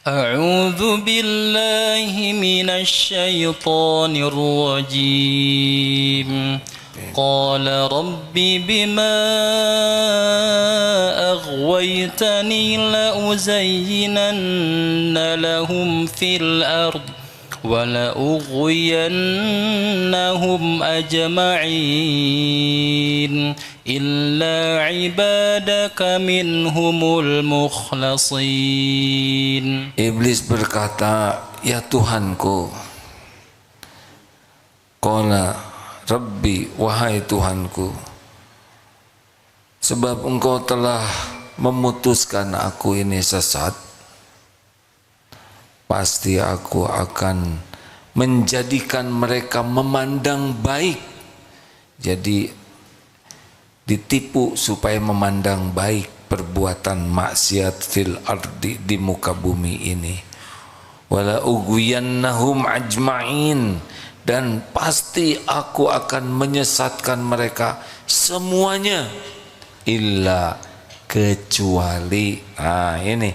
أعوذ بالله من الشيطان الرجيم قال رب بما أغويتني لأزينن لهم في الأرض ولأغوينهم أجمعين إلا عبادك منهم المخلصين. Iblis berkata, ya Tuhanku, qala Rabbi, wahai Tuhanku, sebab engkau telah memutuskan aku ini sesat, pasti aku akan menjadikan mereka memandang baik. Jadi ditipu supaya memandang baik perbuatan maksiat fil ardi, di muka bumi ini. Wala ughwiyannahum ajma'in, dan pasti aku akan menyesatkan mereka semuanya, illa kecuali ini,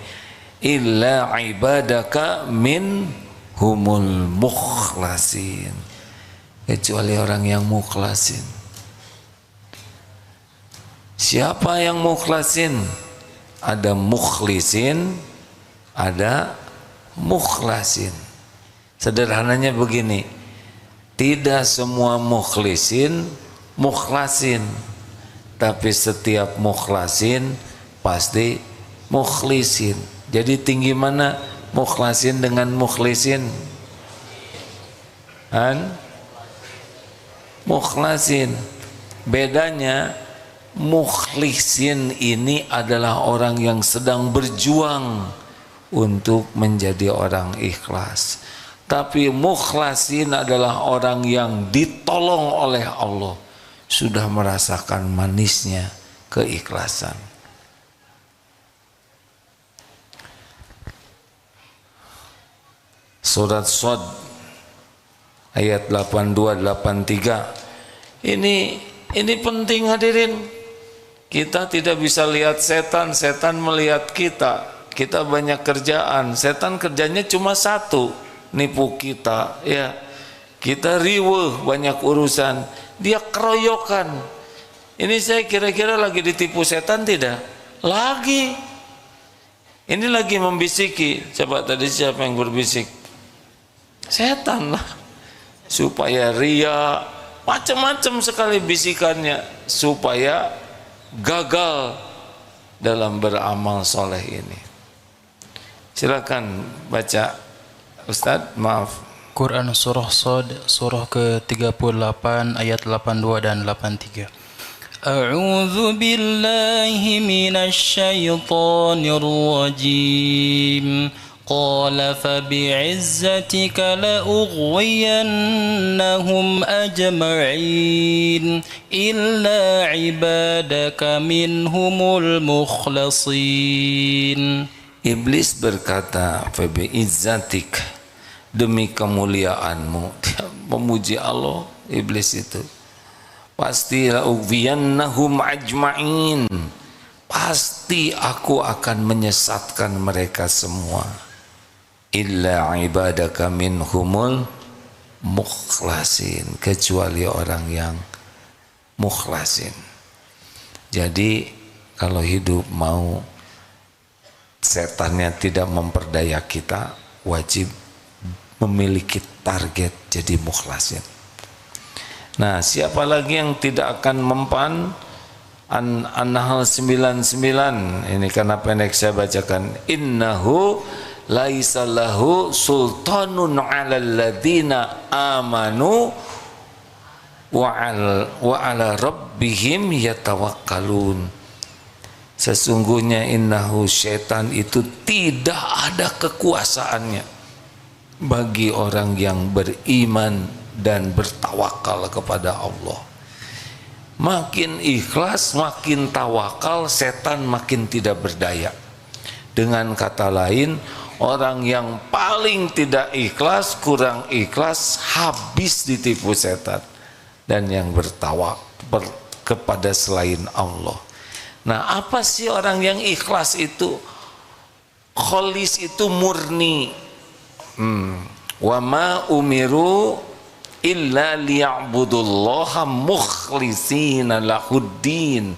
illa ibadaka min humul mukhlasin, kecuali orang yang mukhlasin. Siapa yang mukhlasin? Ada mukhlisin, ada mukhlasin. Sederhananya begini, tidak semua mukhlasin, tapi setiap mukhlasin pasti mukhlisin. Jadi tinggi mana mukhlasin dengan mukhlisin? Mukhlasin. Bedanya, mukhlisin ini adalah orang yang sedang berjuang untuk menjadi orang ikhlas. Tapi mukhlasin adalah orang yang ditolong oleh Allah, sudah merasakan manisnya keikhlasan. Surat Shad ayat 82-83. Ini penting hadirin. Kita tidak bisa lihat setan, setan melihat kita. Kita banyak kerjaan, setan kerjanya cuma satu, nipu kita, ya. Kita riweuh banyak urusan, dia keroyokan. Ini saya kira-kira lagi ditipu setan tidak? Lagi. Ini lagi membisiki. Coba tadi siapa yang berbisik? Setan lah. Supaya ria, macam-macam sekali bisikannya, supaya gagal dalam beramal soleh ini. Silakan baca, Ustadz, maaf. Quran Surah Shad, surah ke-38 ayat 82 dan 83. A'udzu billahi minasy syaithanir rajim. Qala fabi'izzatika la'ughwiyannahum ajma'in illa ibadaka minhumul mukhlasin. Iblis berkata, fabi'izzatik, demi kemuliaanmu. Dia memuji Allah, iblis itu. Pasti la'ughwiyannahum ajma'in, pasti aku akan menyesatkan mereka semua. Illa ibadaka minhumul mukhlasin, kecuali orang yang mukhlasin. Jadi kalau hidup mau setannya tidak memperdaya kita, wajib memiliki target jadi mukhlasin. Nah, siapa lagi yang tidak akan mempan? An-Nahl 99, ini karena pendek saya bacakan. Innahu laisa lahu sultanun 'alal ladzina amanu wa 'ala rabbihim yatawakkalun. Sesungguhnya innahu, syaitan itu tidak ada kekuasaannya bagi orang yang beriman dan bertawakal kepada Allah. Makin ikhlas, makin tawakal, setan makin tidak berdaya. Dengan kata lain, orang yang paling tidak ikhlas, kurang ikhlas, habis ditipu setan. Dan yang bertawakal kepada selain Allah. Nah, apa sih orang yang ikhlas itu? Kholis itu murni. Wa ma umiru illa liya'budullaha mukhlishina lahuddin.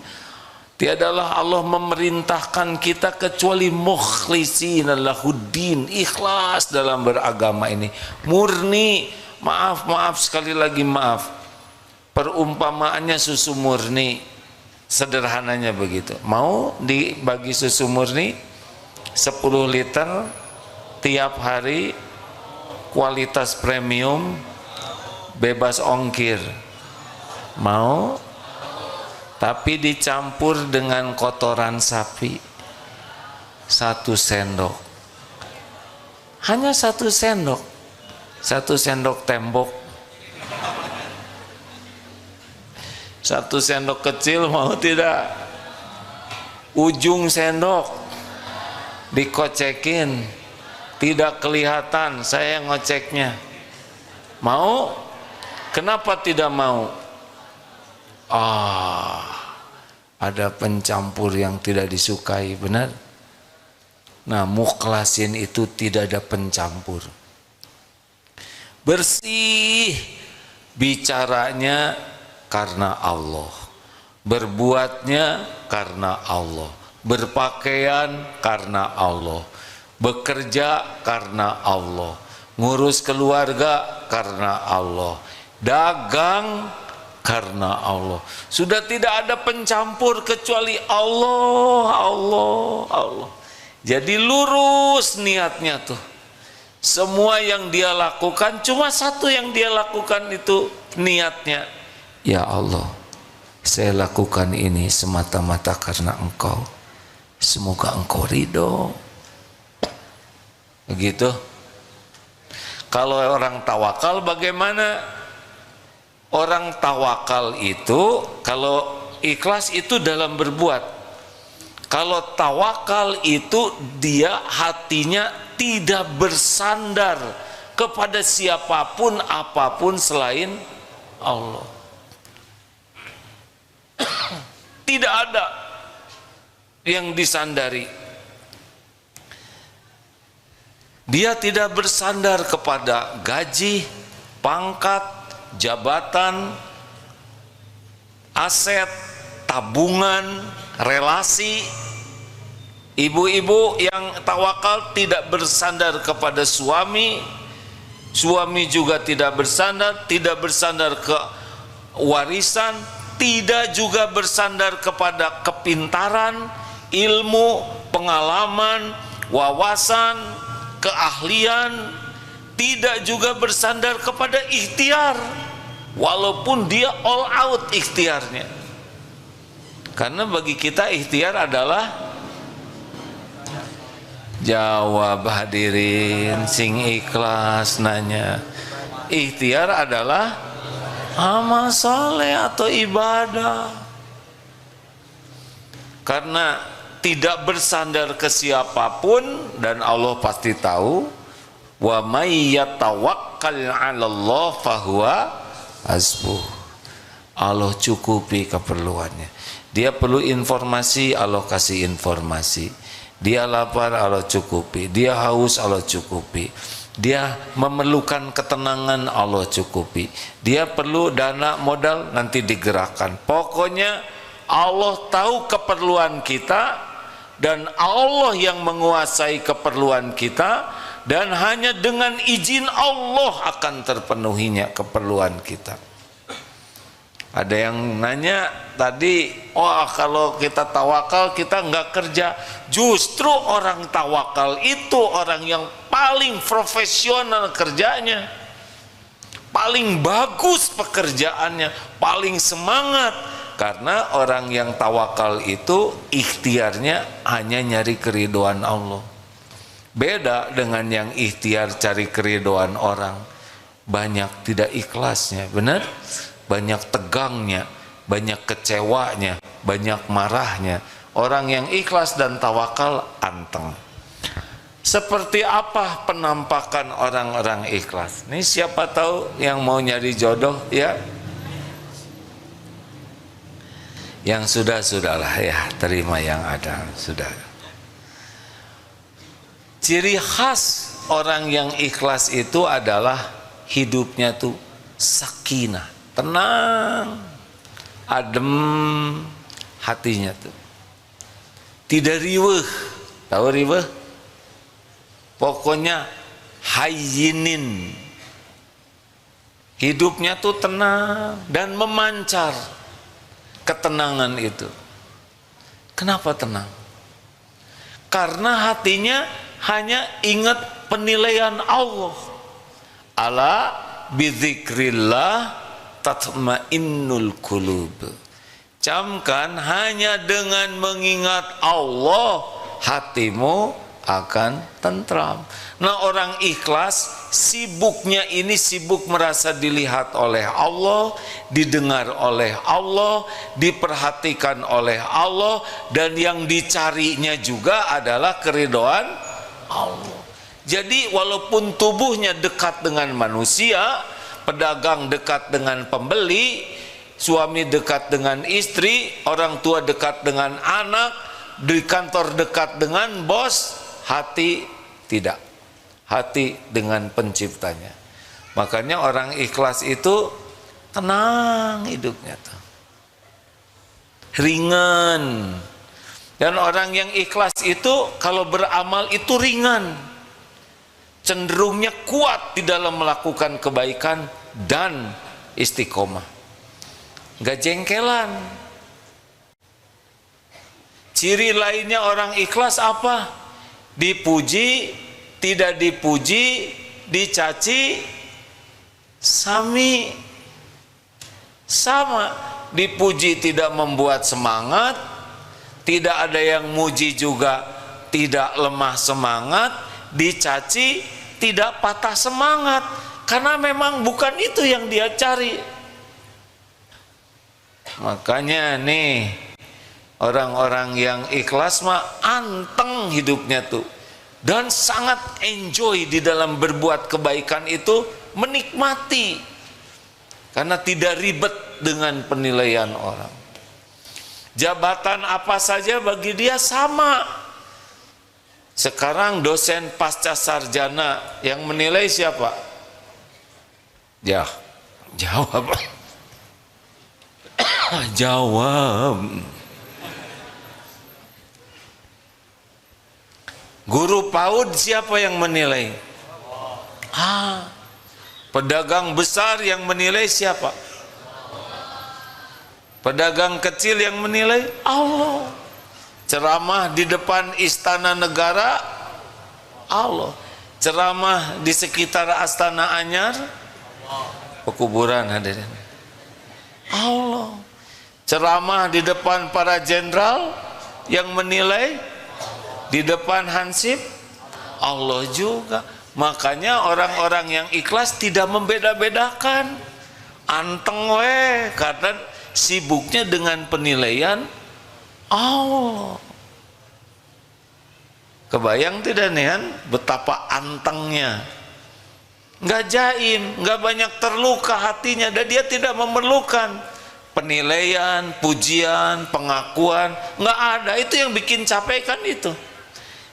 Tiadalah Allah memerintahkan kita kecuali mukhlishina lahuddin, ikhlas dalam beragama ini, murni. Maaf sekali lagi maaf. Perumpamaannya susu murni, sederhananya begitu. Mau dibagi susu murni 10 liter tiap hari, kualitas premium, bebas ongkir. Mau? Tapi dicampur dengan kotoran sapi 1 sendok. Hanya 1 sendok. 1 sendok tembok. 1 sendok kecil, mau tidak? Ujung sendok dikocekin, tidak kelihatan, saya ngoceknya. Mau? Kenapa tidak mau? Ada pencampur yang tidak disukai, benar? Nah, mukhlasin itu tidak ada pencampur. Bersih, bicaranya karena Allah, berbuatnya karena Allah, berpakaian karena Allah, bekerja karena Allah, ngurus keluarga karena Allah, dagang karena Allah. Sudah tidak ada pencampur kecuali Allah, Allah, Allah. Jadi lurus niatnya tuh. Semua yang dia lakukan, cuma satu yang dia lakukan itu niatnya. Ya Allah, saya lakukan ini semata-mata karena Engkau. Semoga Engkau ridho. Begitu. Kalau orang tawakal bagaimana? Orang tawakal itu, kalau ikhlas itu dalam berbuat. Kalau tawakal itu dia hatinya tidak bersandar kepada siapapun apapun selain Allah. Tidak ada yang disandari. Dia tidak bersandar kepada gaji, pangkat, jabatan, aset, tabungan, relasi. Ibu-ibu yang tawakal tidak bersandar kepada suami, suami juga tidak bersandar ke warisan, tidak juga bersandar kepada kepintaran, ilmu, pengalaman, wawasan, keahlian, tidak juga bersandar kepada ikhtiar, walaupun dia all out ikhtiarnya. Karena bagi kita ikhtiar adalah, jawab hadirin sing ikhlas nanya, ikhtiar adalah amal soleh atau ibadah. Karena tidak bersandar ke siapapun, dan Allah pasti tahu, wa may yatawakkal 'alallah fahuwa hasbuh. Allah cukupi keperluannya. Dia perlu informasi, Allah kasih informasi. Dia lapar, Allah cukupi. Dia haus, Allah cukupi. Dia memerlukan ketenangan, Allah cukupi. Dia perlu dana modal, nanti digerakkan. Pokoknya Allah tahu keperluan kita, dan Allah yang menguasai keperluan kita, dan hanya dengan izin Allah akan terpenuhinya keperluan kita. Ada yang nanya tadi, kalau kita tawakal kita nggak kerja. Justru orang tawakal itu orang yang paling profesional kerjanya, paling bagus pekerjaannya, paling semangat. Karena orang yang tawakal itu ikhtiarnya hanya nyari keridhaan Allah. Beda dengan yang ikhtiar cari keridhaan orang, banyak tidak ikhlasnya, benar? Banyak tegangnya, banyak kecewanya, banyak marahnya. Orang yang ikhlas dan tawakal anteng. Seperti apa penampakan orang-orang ikhlas? Ini siapa tahu yang mau nyari jodoh, ya? Yang sudahlah ya, terima yang ada, sudah. Ciri khas orang yang ikhlas itu adalah hidupnya tuh sakinah, tenang, adem hatinya tuh. Tidak riweuh. Tahu riweuh? Pokoknya hayyinin. Hidupnya tuh tenang dan memancar ketenangan itu. Kenapa tenang? Karena hatinya hanya ingat penilaian Allah. Ala bidzikrillah tatmainnul qulub. Camkan, hanya dengan mengingat Allah hatimu akan tentram. Nah, orang ikhlas sibuknya ini sibuk merasa dilihat oleh Allah, didengar oleh Allah, diperhatikan oleh Allah, dan yang dicarinya juga adalah keridhaan Allah. Jadi walaupun tubuhnya dekat dengan manusia, pedagang dekat dengan pembeli, suami dekat dengan istri, orang tua dekat dengan anak, di kantor dekat dengan bos, hati tidak. Hati dengan penciptanya. Makanya orang ikhlas itu tenang hidupnya tuh, ringan. Dan orang yang ikhlas itu kalau beramal itu ringan, cenderungnya kuat di dalam melakukan kebaikan dan istiqomah, nggak jengkelan. Ciri lainnya orang ikhlas apa? Dipuji, tidak dipuji, dicaci, sama. Dipuji tidak membuat semangat, tidak ada yang muji juga tidak lemah semangat, dicaci tidak patah semangat, karena memang bukan itu yang dia cari. Makanya nih, orang-orang yang ikhlas mah anteng hidupnya tuh, dan sangat enjoy di dalam berbuat kebaikan itu, menikmati karena tidak ribet dengan penilaian orang. Jabatan apa saja bagi dia sama. Sekarang dosen pasca sarjana yang menilai siapa? Ya, jawab. Jawab. Guru PAUD siapa yang menilai? Pedagang besar yang menilai siapa? Pedagang kecil yang menilai Allah. Ceramah di depan istana negara Allah. Ceramah di sekitar Astana Anyar, pekuburan hadirin, Allah. Ceramah di depan para jenderal yang menilai di depan Hansip, Allah juga. Makanya orang-orang yang ikhlas tidak membeda-bedakan, anteng weh, karena sibuknya dengan penilaian Allah. Kebayang tidak nih, betapa antengnya, nggak jaim, nggak banyak terluka hatinya, dan dia tidak memerlukan penilaian, pujian, pengakuan, nggak ada. Itu yang bikin capek kan itu.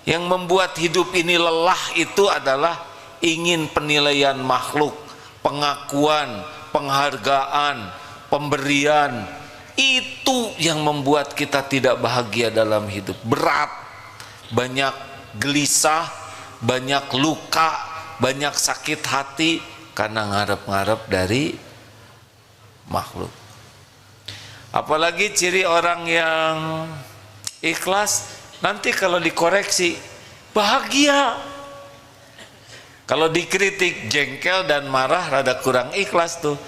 Yang membuat hidup ini lelah itu adalah ingin penilaian makhluk, pengakuan, penghargaan, pemberian. Itu yang membuat kita tidak bahagia dalam hidup. Berat, banyak gelisah, banyak luka, banyak sakit hati karena ngarep-ngarep dari makhluk. Apalagi ciri orang yang ikhlas, nanti kalau dikoreksi bahagia. Kalau dikritik jengkel dan marah, rada kurang ikhlas tuh.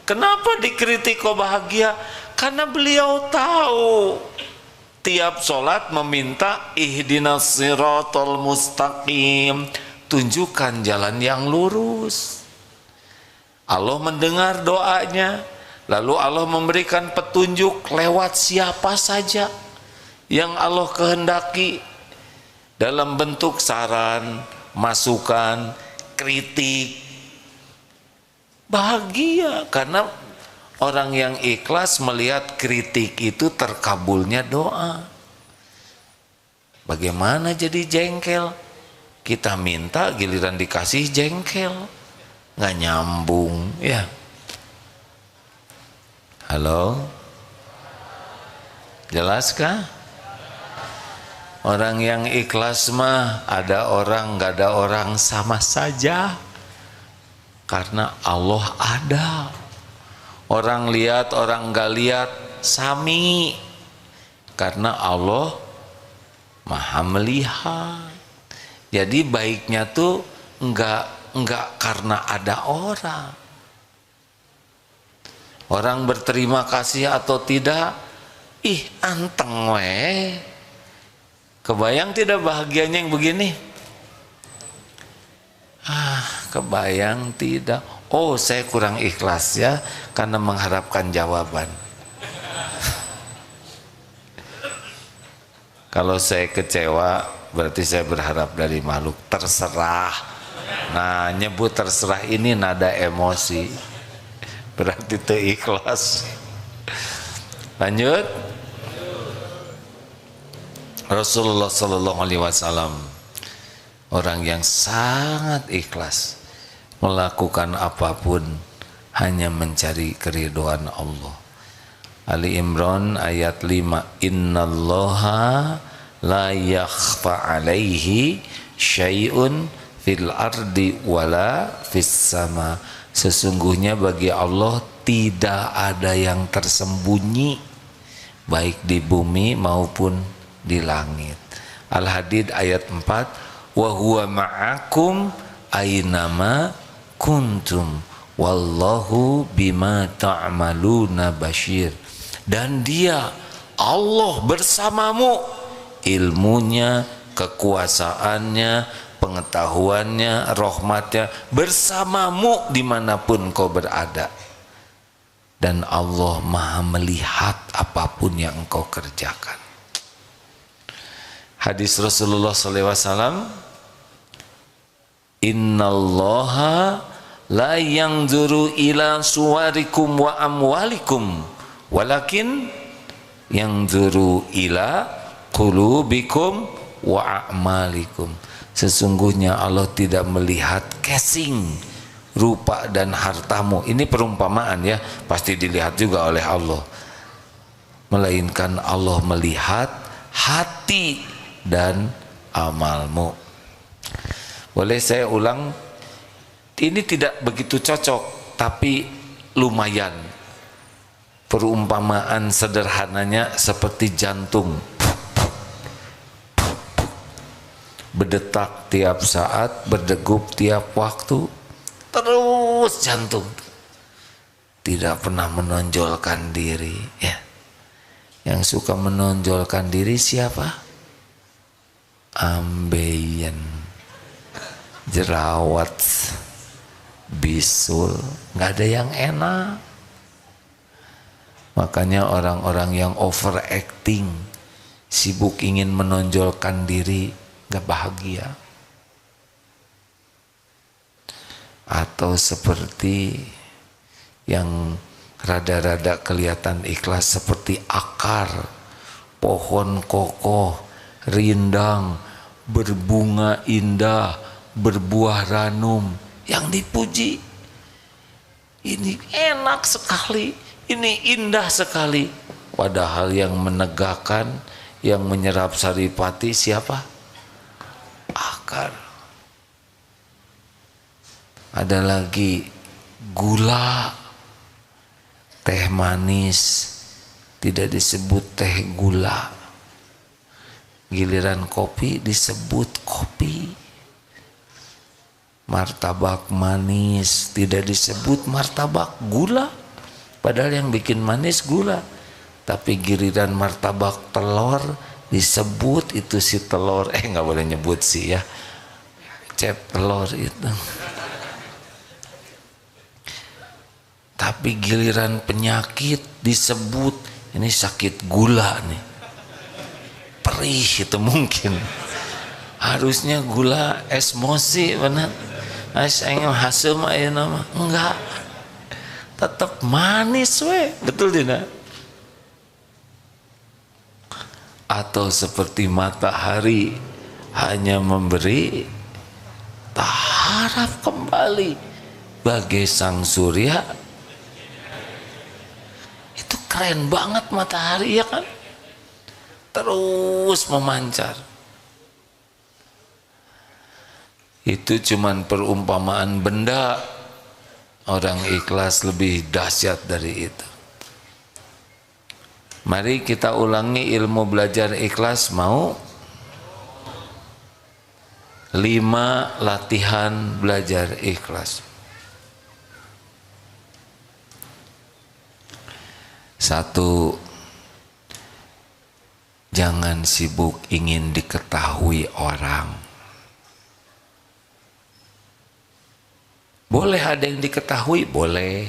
Kenapa dikritik kok bahagia? Karena beliau tahu tiap sholat meminta ihdinas siratal mustaqim, tunjukkan jalan yang lurus. Allah mendengar doanya, lalu Allah memberikan petunjuk lewat siapa saja yang Allah kehendaki, dalam bentuk saran, masukan, kritik. Bahagia karena orang yang ikhlas melihat kritik itu terkabulnya doa. Bagaimana jadi jengkel? Kita minta giliran dikasih jengkel, nggak nyambung ya. Halo, jelas kah? Orang yang ikhlas mah ada orang nggak ada orang sama saja, karena Allah ada. Orang lihat orang nggak lihat sami, karena Allah Maha melihat. Jadi baiknya tuh enggak karena ada orang. Orang berterima kasih atau tidak, ih anteng weh. Kebayang tidak bahagianya yang begini? Kebayang tidak. Oh, saya kurang ikhlas ya karena mengharapkan jawaban. Kalau saya kecewa berarti saya berharap dari makhluk. Terserah. Nah, nyebut terserah ini nada emosi, berarti itu ikhlas. Lanjut. Rasulullah Sallallahu Alaihi Wasallam orang yang sangat ikhlas, melakukan apapun hanya mencari keridhaan Allah. Ali Imran ayat 5, innallaha la yakhfa alaihi syai'un fil ardi wala fis sama. Sesungguhnya bagi Allah tidak ada yang tersembunyi, baik di bumi maupun di langit. Al-Hadid ayat 4, wa huwa ma'akum aynama kuntum wallahu bima ta'maluna basyir. Dan dia Allah bersamamu, ilmunya, kekuasaannya, pengetahuannya, rahmatnya bersamamu dimanapun kau berada. Dan Allah Maha melihat apapun yang engkau kerjakan. Hadis Rasulullah SAW, innallaha la yanzuru ila suwarikum wa amwalikum walakin yanzuru ila qulubikum wa a'malikum. Sesungguhnya Allah tidak melihat casing, rupa dan hartamu. Ini perumpamaan ya, pasti dilihat juga oleh Allah. Melainkan Allah melihat hati dan amalmu. Boleh saya ulang? Ini tidak begitu cocok, tapi lumayan. Perumpamaan sederhananya seperti jantung, berdetak tiap saat, berdegup tiap waktu, terus jantung, tidak pernah menonjolkan diri ya. Yang suka menonjolkan diri siapa? Ambeien, jerawat, bisul, nggak ada yang enak. Makanya orang-orang yang overacting, sibuk ingin menonjolkan diri, nggak bahagia. Atau seperti yang rada-rada kelihatan ikhlas, seperti akar pohon kokoh, rindang, berbunga indah, berbuah ranum, yang dipuji. Ini enak sekali, ini indah sekali. Padahal yang menegakkan, yang menyerap saripati siapa? Akar. Ada lagi gula, teh manis tidak disebut teh gula, giliran kopi disebut kopi. Martabak manis tidak disebut martabak gula, padahal yang bikin manis gula. Tapi giliran martabak telur disebut itu si telur, nggak boleh nyebut sih ya, cep telur itu. Tapi giliran penyakit disebut ini sakit gula nih, perih itu mungkin. Harusnya gula esmosi benar. Ais engem hasem aya nama. Enggak. Tetap manis we, betul tidak? Atau seperti matahari hanya memberi tak harap kembali bagai sang surya. Itu keren banget matahari, ya kan? Terus memancar. Itu cuman perumpamaan benda. Orang ikhlas lebih dahsyat dari itu. Mari kita ulangi ilmu belajar ikhlas, mau? 5 latihan belajar ikhlas. 1. Jangan sibuk ingin diketahui orang. Boleh ada yang diketahui, boleh.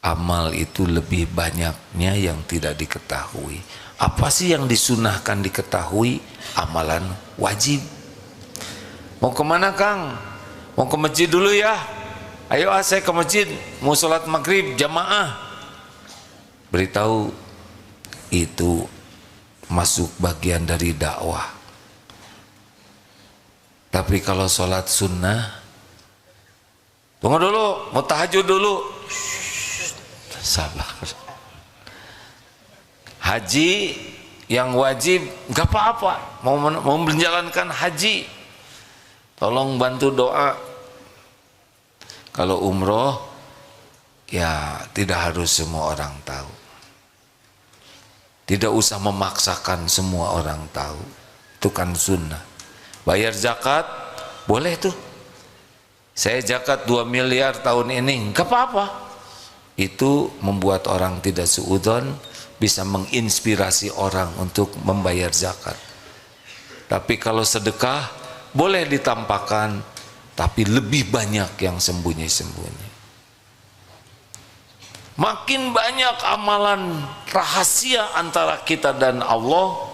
Amal itu lebih banyaknya yang tidak diketahui. Apa sih yang disunahkan diketahui? Amalan wajib. Mau kemana, Kang? Mau ke masjid dulu ya? Ayo saya ke masjid, mau sholat maghrib jamaah. Beritahu, itu masuk bagian dari dakwah. Tapi kalau sholat sunnah, tunggu dulu, mau tahajud dulu. Sabar. Haji yang wajib gak apa-apa, mau menjalankan haji, tolong bantu doa. Kalau umroh, ya tidak harus semua orang tahu. Tidak usah memaksakan semua orang tahu. Itu kan sunnah. Bayar zakat, boleh tuh. Saya zakat 2 miliar tahun ini, gak apa-apa. Itu membuat orang tidak suudzon, bisa menginspirasi orang untuk membayar zakat. Tapi kalau sedekah boleh ditampakkan, tapi lebih banyak yang sembunyi-sembunyi. Makin banyak amalan rahasia antara kita dan Allah,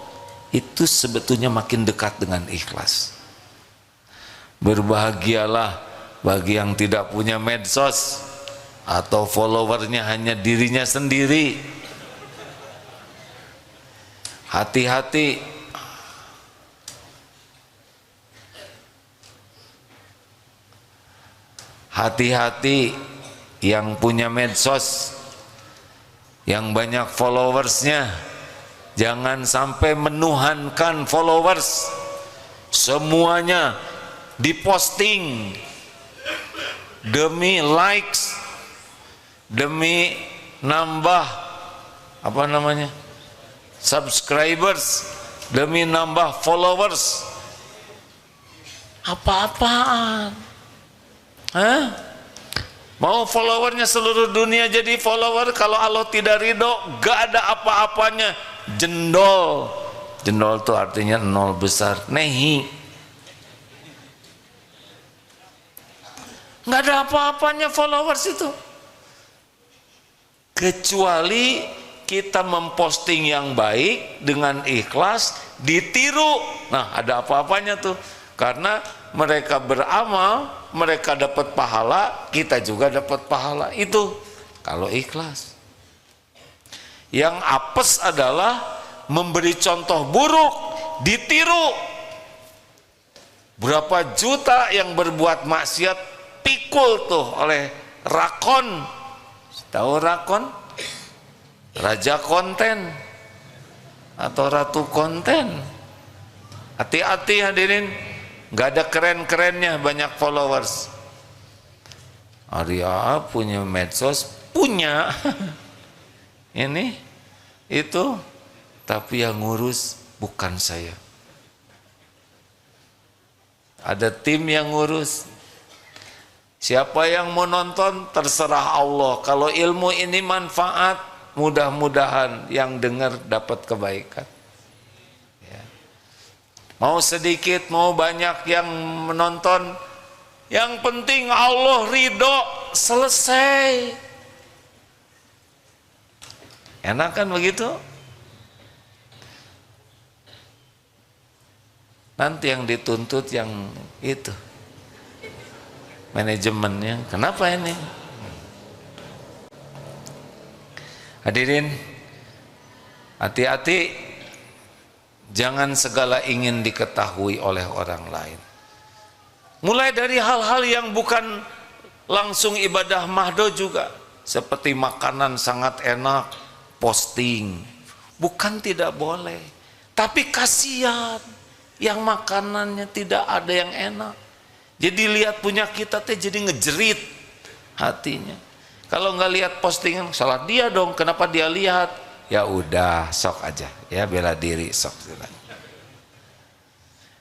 itu sebetulnya makin dekat dengan ikhlas. Berbahagialah bagi yang tidak punya medsos atau followernya hanya dirinya sendiri. Hati-hati. Hati-hati yang punya medsos, yang banyak followersnya. Jangan sampai menuhankan followers. Semuanya diposting demi likes, demi nambah apa namanya, subscribers, demi nambah followers. Apa-apaan? Hah? Mau followernya seluruh dunia jadi follower, kalau Allah tidak ridho, gak ada apa-apanya. Jendol. Jendol itu artinya nol besar, nehi. Gak ada apa-apanya followers itu. Kecuali kita memposting yang baik dengan ikhlas, ditiru. Nah, ada apa-apanya tuh. Karena mereka beramal, mereka dapat pahala, kita juga dapat pahala. Itu kalau ikhlas. Yang apes adalah memberi contoh buruk, ditiru. Berapa juta yang berbuat maksiat pikul tuh oleh rakon. Tahu rakon? Raja konten atau ratu konten. Hati-hati hadirin, gak ada keren-kerennya banyak followers. Arya punya medsos, punya ini itu, tapi yang ngurus bukan saya. Ada tim yang ngurus. Siapa yang mau nonton terserah Allah. Kalau ilmu ini manfaat, mudah-mudahan yang dengar dapat kebaikan. Ya. Mau sedikit, mau banyak yang menonton, yang penting Allah ridho, selesai. Enak kan begitu? Nanti yang dituntut yang itu, manajemennya. Kenapa ini? Hadirin, hati-hati, jangan segala ingin diketahui oleh orang lain. Mulai dari hal-hal yang bukan langsung ibadah mahdo juga, seperti makanan sangat enak, posting. Bukan tidak boleh, tapi kasihan yang makanannya tidak ada yang enak. Jadi lihat punya kita teh jadi ngejerit hatinya. Kalau nggak lihat postingan, salah dia dong, kenapa dia lihat? Ya udah, sok aja, ya bela diri, sok.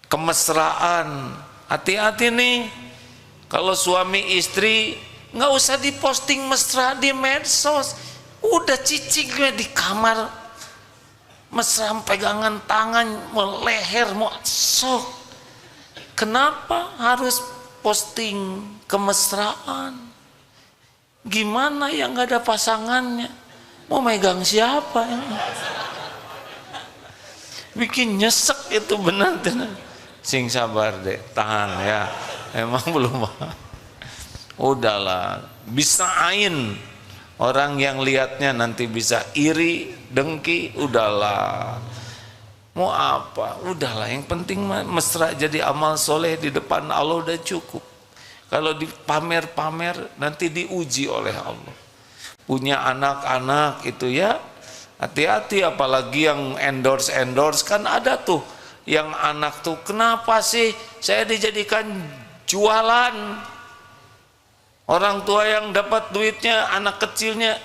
Kemesraan, hati-hati nih. Kalau suami istri nggak usah diposting mesra di medsos, udah cicingnya di kamar, mesra pegangan tangan, mau leher, mau sok. Kenapa harus posting kemesraan? Gimana yang nggak ada pasangannya? Mau megang siapa ya? Bikin nyesek itu benar. Sing sabar deh, tahan ya. Emang belum. Udahlah, bisa ain. Orang yang lihatnya nanti bisa iri, dengki, udahlah. Mau apa? Udahlah, yang penting mesra jadi amal soleh di depan Allah udah cukup. Kalau dipamer-pamer nanti diuji oleh Allah. Punya anak-anak itu ya, hati-hati, apalagi yang endorse kan ada tuh yang anak tuh, kenapa sih saya dijadikan jualan? Orang tua yang dapat duitnya, anak kecilnya,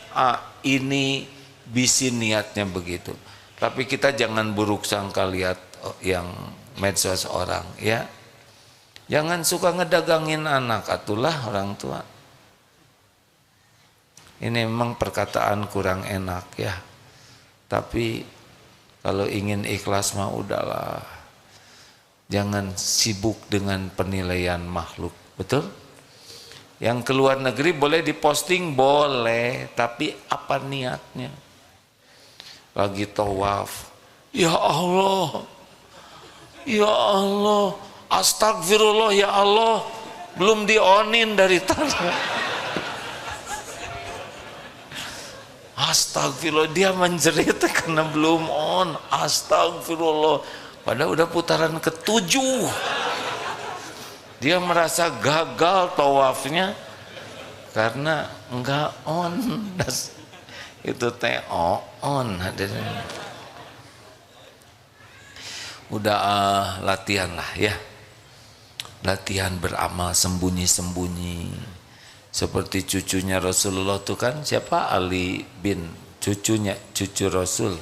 ini bisin niatnya begitu. Tapi kita jangan buruk sangka lihat yang medsos orang ya. Jangan suka ngedagangin anak, atulah orang tua. Ini memang perkataan kurang enak ya. Tapi kalau ingin ikhlas mah udahlah. Jangan sibuk dengan penilaian makhluk, betul? Yang keluar negeri boleh diposting, boleh, tapi apa niatnya? Lagi tawaf, ya Allah, ya Allah, astagfirullah ya Allah, belum dionin dari tanah. Astagfirullah, dia menjerit karena belum on. Astagfirullah, padahal udah putaran ke-7. Dia merasa gagal tawafnya karena enggak on. Itu teh on. Udah latihan lah ya. Latihan beramal sembunyi-sembunyi. Seperti cucunya Rasulullah tuh kan, siapa? Ali bin, cucu Rasul,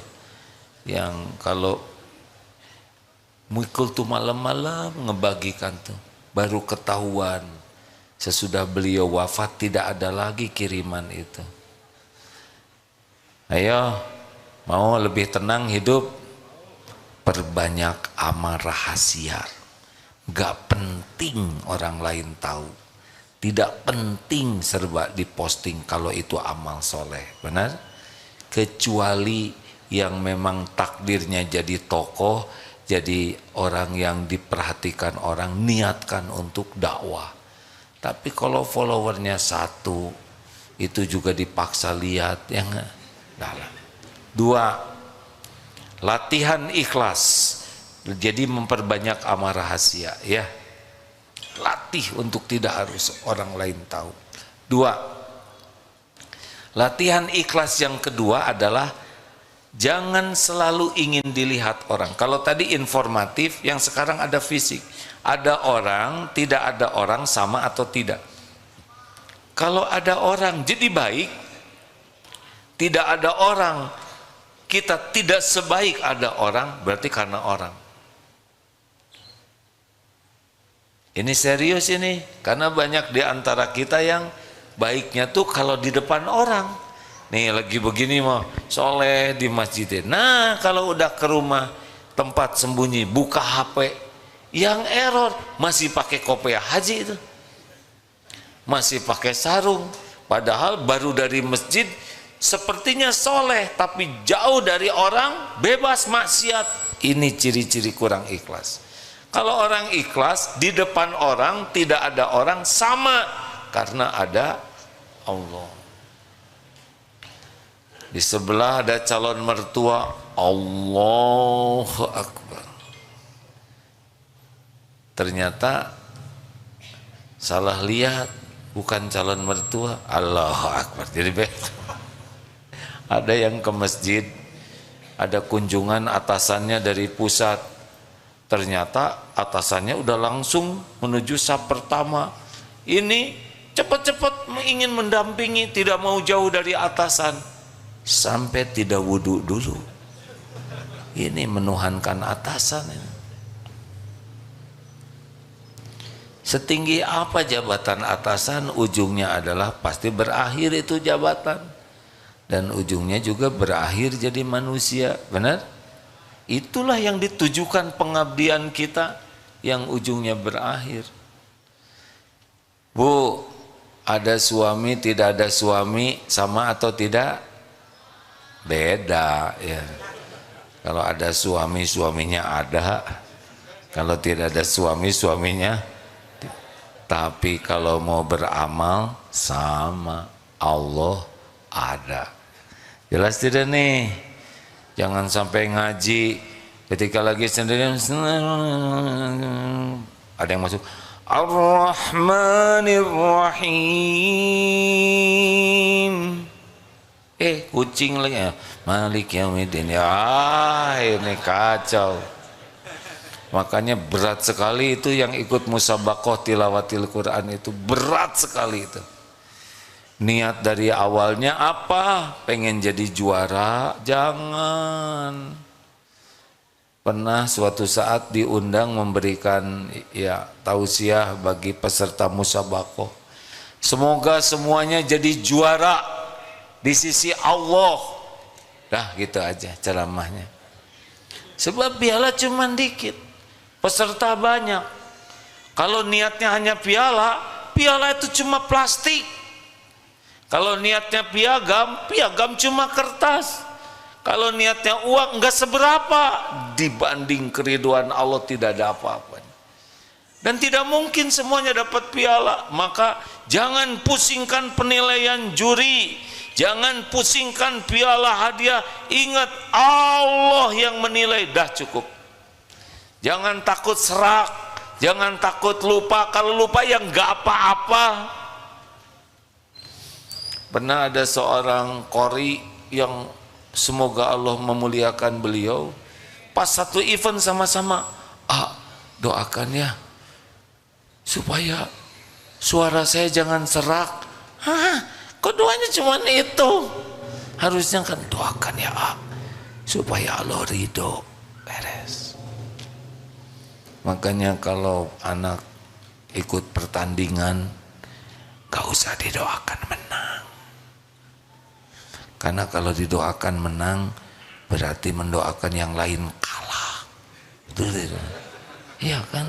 yang kalau mikul tuh malam-malam ngebagikan tuh, baru ketahuan sesudah beliau wafat tidak ada lagi kiriman itu. Ayo, mau lebih tenang hidup, perbanyak amal rahasia. Gak penting orang lain tahu. Tidak penting serba diposting kalau itu amal soleh, benar? Kecuali yang memang takdirnya jadi tokoh, jadi orang yang diperhatikan orang, niatkan untuk dakwah. Tapi kalau followernya 1, itu juga dipaksa lihat, ya enggak? Dalam. 2, latihan ikhlas, jadi memperbanyak amal rahasia, ya. Latih untuk tidak harus orang lain tahu. 2, latihan ikhlas yang kedua adalah jangan selalu ingin dilihat orang. Kalau tadi informatif, yang sekarang ada fisik. Ada orang, tidak ada orang, sama atau tidak. Kalau ada orang jadi baik, tidak ada orang, kita tidak sebaik ada orang, berarti karena orang. Ini serius ini, karena banyak di antara kita yang baiknya tuh kalau di depan orang. Nih lagi begini mau soleh di masjid. Nah kalau udah ke rumah tempat sembunyi, buka HP, yang error masih pakai kopiah haji itu, masih pakai sarung. Padahal baru dari masjid, sepertinya soleh, tapi jauh dari orang, bebas maksiat. Ini ciri-ciri kurang ikhlas. Kalau orang ikhlas, di depan orang tidak ada orang, sama, karena ada Allah. Di sebelah ada calon mertua, Allahu Akbar. Ternyata salah lihat, bukan calon mertua. Allahu Akbar. Jadi ada yang ke masjid, ada kunjungan atasannya dari pusat, ternyata atasannya udah langsung menuju saf pertama. Ini cepat-cepat ingin mendampingi, tidak mau jauh dari atasan, sampai tidak wudhu dulu. Ini menuhankan atasan ini. Setinggi apa jabatan atasan, ujungnya adalah pasti berakhir itu jabatan, dan ujungnya juga berakhir jadi manusia. Benar? Itulah yang ditujukan pengabdian kita, yang ujungnya berakhir. Bu, ada suami tidak ada suami sama atau tidak? Beda ya. Kalau ada suami, suaminya ada. Kalau tidak ada suami, suaminya. Tapi kalau mau beramal sama, Allah ada. Jelas tidak nih? Jangan sampai ngaji ketika lagi sendirian ada yang masuk Ar-Rahmanir Rahim. Kucing lagi ya. Malik Yaumiddin. Ya, ini kacau. Makanya berat sekali itu yang ikut musabaqah tilawatil Quran itu, berat sekali itu. Niat dari awalnya apa? Pengen jadi juara? Jangan. Pernah suatu saat diundang memberikan ya tausiah bagi peserta musabaqah. Semoga semuanya jadi juara di sisi Allah. Dah gitu aja ceramahnya. Sebab piala cuma dikit, peserta banyak. Kalau niatnya hanya piala, piala itu cuma plastik. Kalau niatnya piagam, piagam cuma kertas. Kalau niatnya uang enggak seberapa, dibanding keridhaan Allah tidak ada apa-apanya. Dan tidak mungkin semuanya dapat piala. Maka jangan pusingkan penilaian juri, jangan pusingkan piala hadiah. Ingat Allah yang menilai, dah cukup. Jangan takut serak, jangan takut lupa. Kalau lupa ya enggak apa-apa. Pernah ada seorang qori yang semoga Allah memuliakan beliau, pas satu event sama-sama, doakan ya supaya suara saya jangan serak. Kok doanya cuma itu? Harusnya kan doakan ya supaya Allah ridho. Beres. Makanya kalau anak ikut pertandingan, gak usah didoakan menang. Karena kalau didoakan menang, berarti mendoakan yang lain kalah. Betul. Iya kan?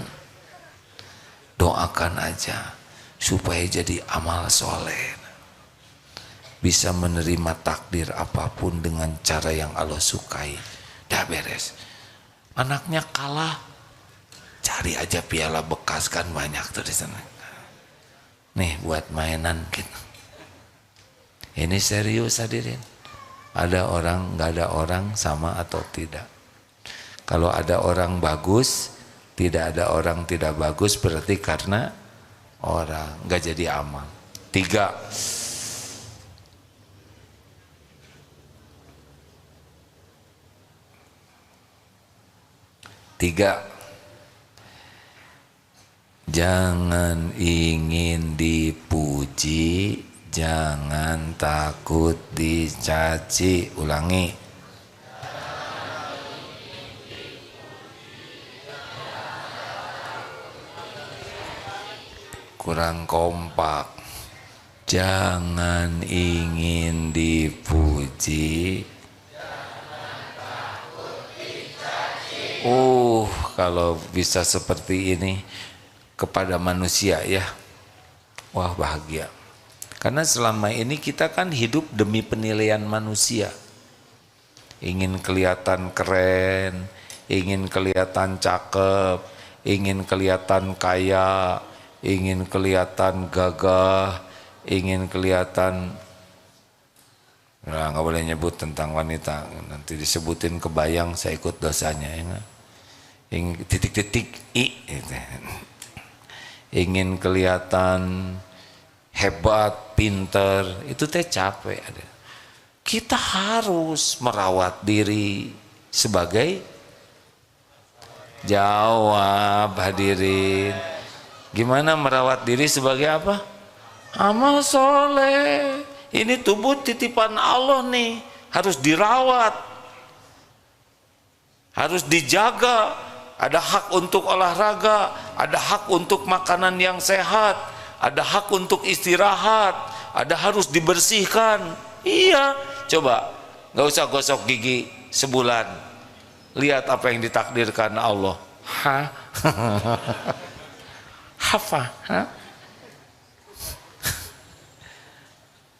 Doakan aja supaya jadi amal soleh. Bisa menerima takdir apapun dengan cara yang Allah sukai. Dah beres. Anaknya kalah, cari aja piala bekas, kan banyak tuh di sana. Nih buat mainan gitu. Ini serius hadirin. Ada orang, nggak ada orang, sama atau tidak? Kalau ada orang bagus, tidak ada orang tidak bagus, berarti karena orang, nggak jadi amal. 3. Jangan ingin dipuji, jangan takut dicaci. Ulangi. Kurang kompak. Jangan ingin dipuji, kalau bisa seperti ini kepada manusia ya, wah bahagia. Karena selama ini kita kan hidup demi penilaian manusia. Ingin kelihatan keren, ingin kelihatan cakep, ingin kelihatan kaya, ingin kelihatan gagah, ingin kelihatan, nah, nggak boleh nyebut tentang wanita, nanti disebutin kebayang saya ikut dosanya ya. Titik-titik i gitu. ingin kelihatan hebat, pinter, itu teh capek. Kita harus merawat diri sebagai, jawab hadirin, gimana merawat diri sebagai apa? Amal soleh. Ini tubuh titipan Allah nih, harus dirawat, harus dijaga. Ada hak untuk olahraga, ada hak untuk makanan yang sehat, ada hak untuk istirahat, ada harus dibersihkan. Iya, coba nggak usah gosok gigi sebulan, lihat apa yang ditakdirkan Allah. Hah? Apa? Hah?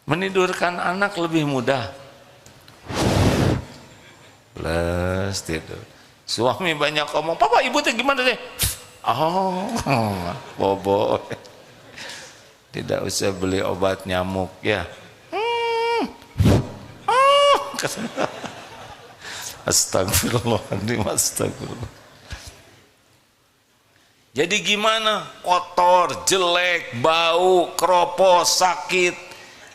Menidurkan anak lebih mudah. Plus tidur. Suami banyak ngomong, papa ibu teh gimana deh? Oh, bobo. Tidak usah beli obat nyamuk ya. Astagfirullahaladzim, astagfirullah. Jadi gimana? Kotor, jelek, bau, keropos, sakit.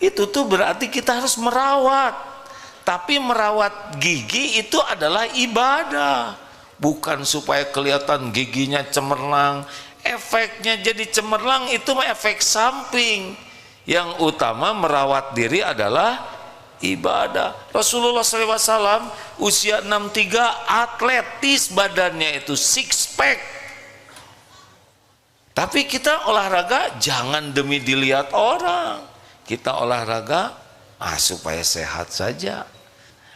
Itu tuh berarti kita harus merawat. Tapi merawat gigi itu adalah ibadah, bukan supaya kelihatan giginya cemerlang. Efeknya jadi cemerlang itu efek samping. Yang utama merawat diri adalah ibadah. Rasulullah SAW usia 63 atletis badannya itu, six pack. Tapi kita olahraga jangan demi dilihat orang. Kita olahraga supaya sehat saja.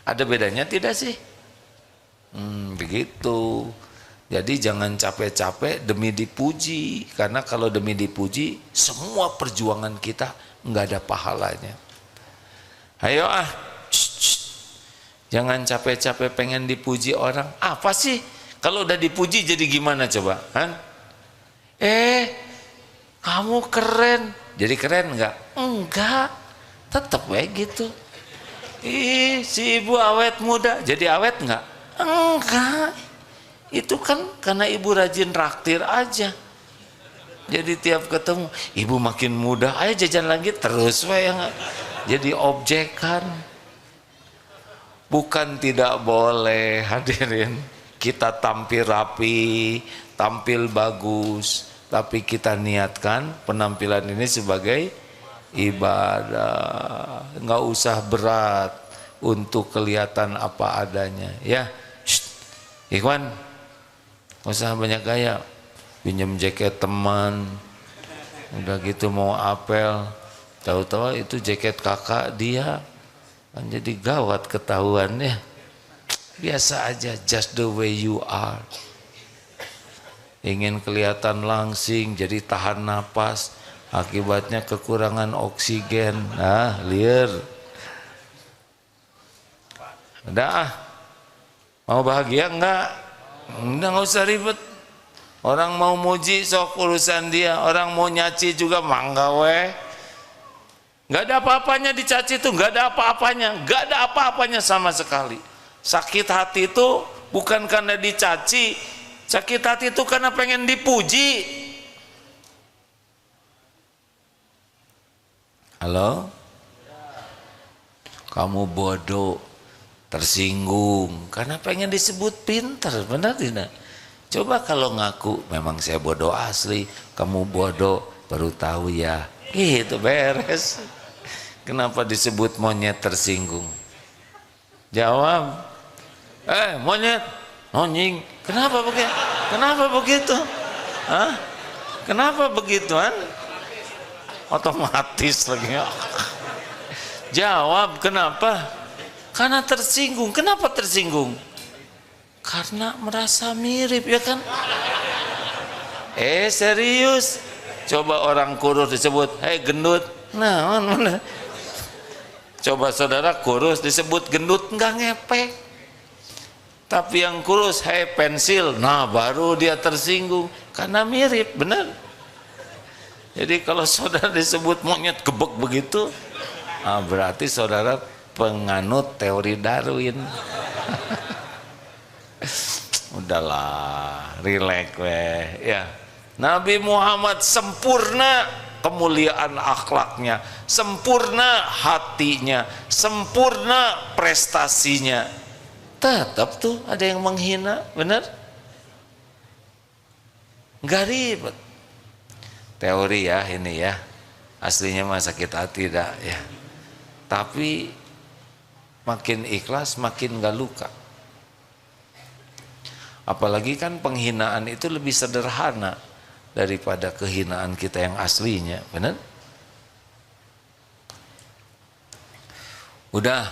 Ada bedanya tidak sih? Begitu. Jadi jangan capek-capek demi dipuji, karena kalau demi dipuji semua perjuangan kita nggak ada pahalanya. Ayo jangan capek-capek pengen dipuji orang. Apa sih? Kalau udah dipuji jadi gimana coba? Kamu keren. Jadi keren nggak? Enggak. Tetap kayak gitu. Si ibu awet muda, jadi awet nggak? Enggak. Itu kan karena ibu rajin raktir aja. Jadi tiap ketemu, ibu makin muda, ayo jajan lagi terus, jadi objekan. Bukan tidak boleh, hadirin, kita tampil rapi, tampil bagus, tapi kita niatkan penampilan ini sebagai ibadah, nggak usah berat untuk kelihatan apa adanya ya. Ikhwan, nggak usah banyak gaya, pinjam jaket teman, udah gitu mau apel, tahu-tahu itu jaket kakak dia, kan jadi gawat ketahuannya. Biasa aja, just the way you are. Ingin kelihatan langsing, jadi tahan napas, akibatnya kekurangan oksigen. Liar. Udah mau bahagia enggak? Udah nggak usah ribet. Orang mau muji sok urusan dia, orang mau nyaci juga mangga weh. Nggak ada apa-apanya dicaci itu, nggak ada apa-apanya, nggak ada apa-apanya sama sekali. Sakit hati itu bukan karena dicaci, sakit hati itu karena pengen dipuji. Halo? Kamu bodoh, tersinggung karena pengen disebut pintar, benar tidak? Coba kalau ngaku memang saya bodoh asli, kamu bodoh baru tahu ya, gitu beres. Kenapa disebut monyet tersinggung? Jawab. Monyet, nonying. Kenapa begitu? Kenapa begitu? Kenapa begituan? Otomatis lagi. Jawab, kenapa? Karena tersinggung. Kenapa tersinggung? Karena merasa mirip, ya kan? Serius? Coba orang kurus disebut, gendut. Nah, mana? Coba saudara kurus disebut gendut, nggak ngepek. Tapi yang kurus, pensil. Nah, baru dia tersinggung karena mirip, benar? Jadi kalau saudara disebut monyet gebek begitu, berarti saudara penganut teori Darwin. Udahlah, relax weh ya. Nabi Muhammad sempurna kemuliaan akhlaknya, sempurna hatinya, sempurna prestasinya. Tetap tuh ada yang menghina, benar? Nggak ribet. Teori ya ini ya, aslinya mah sakit hati dah ya. Tapi makin ikhlas makin nggak luka. Apalagi kan penghinaan itu lebih sederhana daripada kehinaan kita yang aslinya, benar? Udah,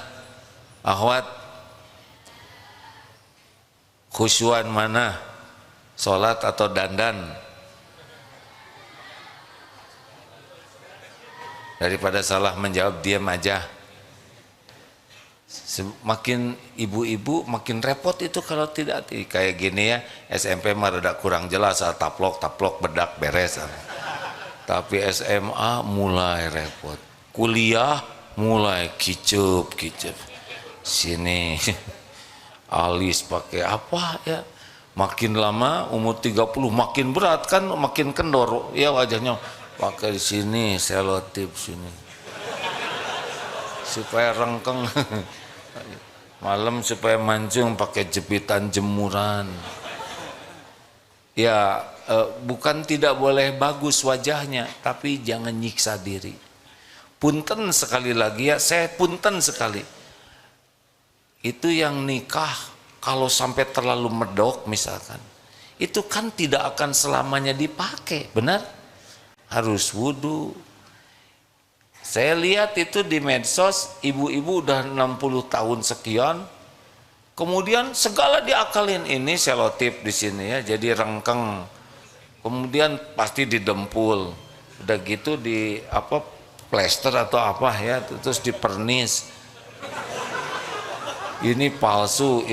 akhwat, khusyuan mana? Sholat atau dandan? Daripada salah menjawab, diam aja. Makin ibu-ibu makin repot itu kalau tidak kayak gini ya. SMP mah rada kurang jelas, taplok bedak beres. Tapi SMA mulai repot, kuliah mulai kicep. Sini alis pakai apa ya? Makin lama umur 30 makin berat kan, makin kendor ya wajahnya. Pakai di sini selotip sini supaya rengkeng. Malam supaya mancung pakai jepitan jemuran. Ya bukan tidak boleh bagus wajahnya, tapi jangan nyiksa diri. Punten sekali lagi ya, saya punten sekali. Itu yang nikah kalau sampai terlalu medok misalkan, itu kan tidak akan selamanya dipakai, benar? Harus wudu. Saya lihat itu di medsos, ibu-ibu udah 60 tahun sekian, kemudian segala diakalin, ini selotip di sini ya, jadi rengkeng, kemudian pasti didempul, udah gitu di apa plester atau apa ya, terus dipernis, ini palsu,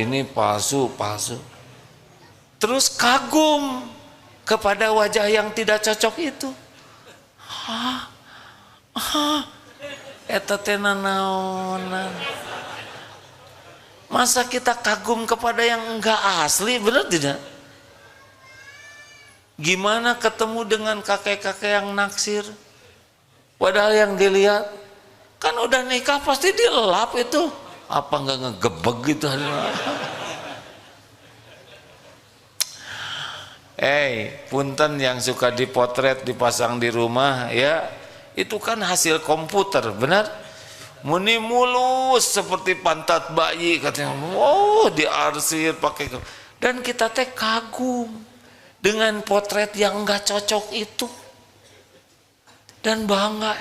terus kagum kepada wajah yang tidak cocok itu. Eta teh naonan. Masa kita kagum kepada yang enggak asli, benar tidak? Gimana ketemu dengan kakek-kakek yang naksir? Padahal yang dilihat kan udah nikah pasti dilap itu. Apa enggak ngegebeg gitu? Punten yang suka dipotret dipasang di rumah ya, itu kan hasil komputer, benar? Muni mulus seperti pantat bayi katanya. Oh, diarsir pakai, dan kita teh kagum dengan potret yang enggak cocok itu. Dan bangga,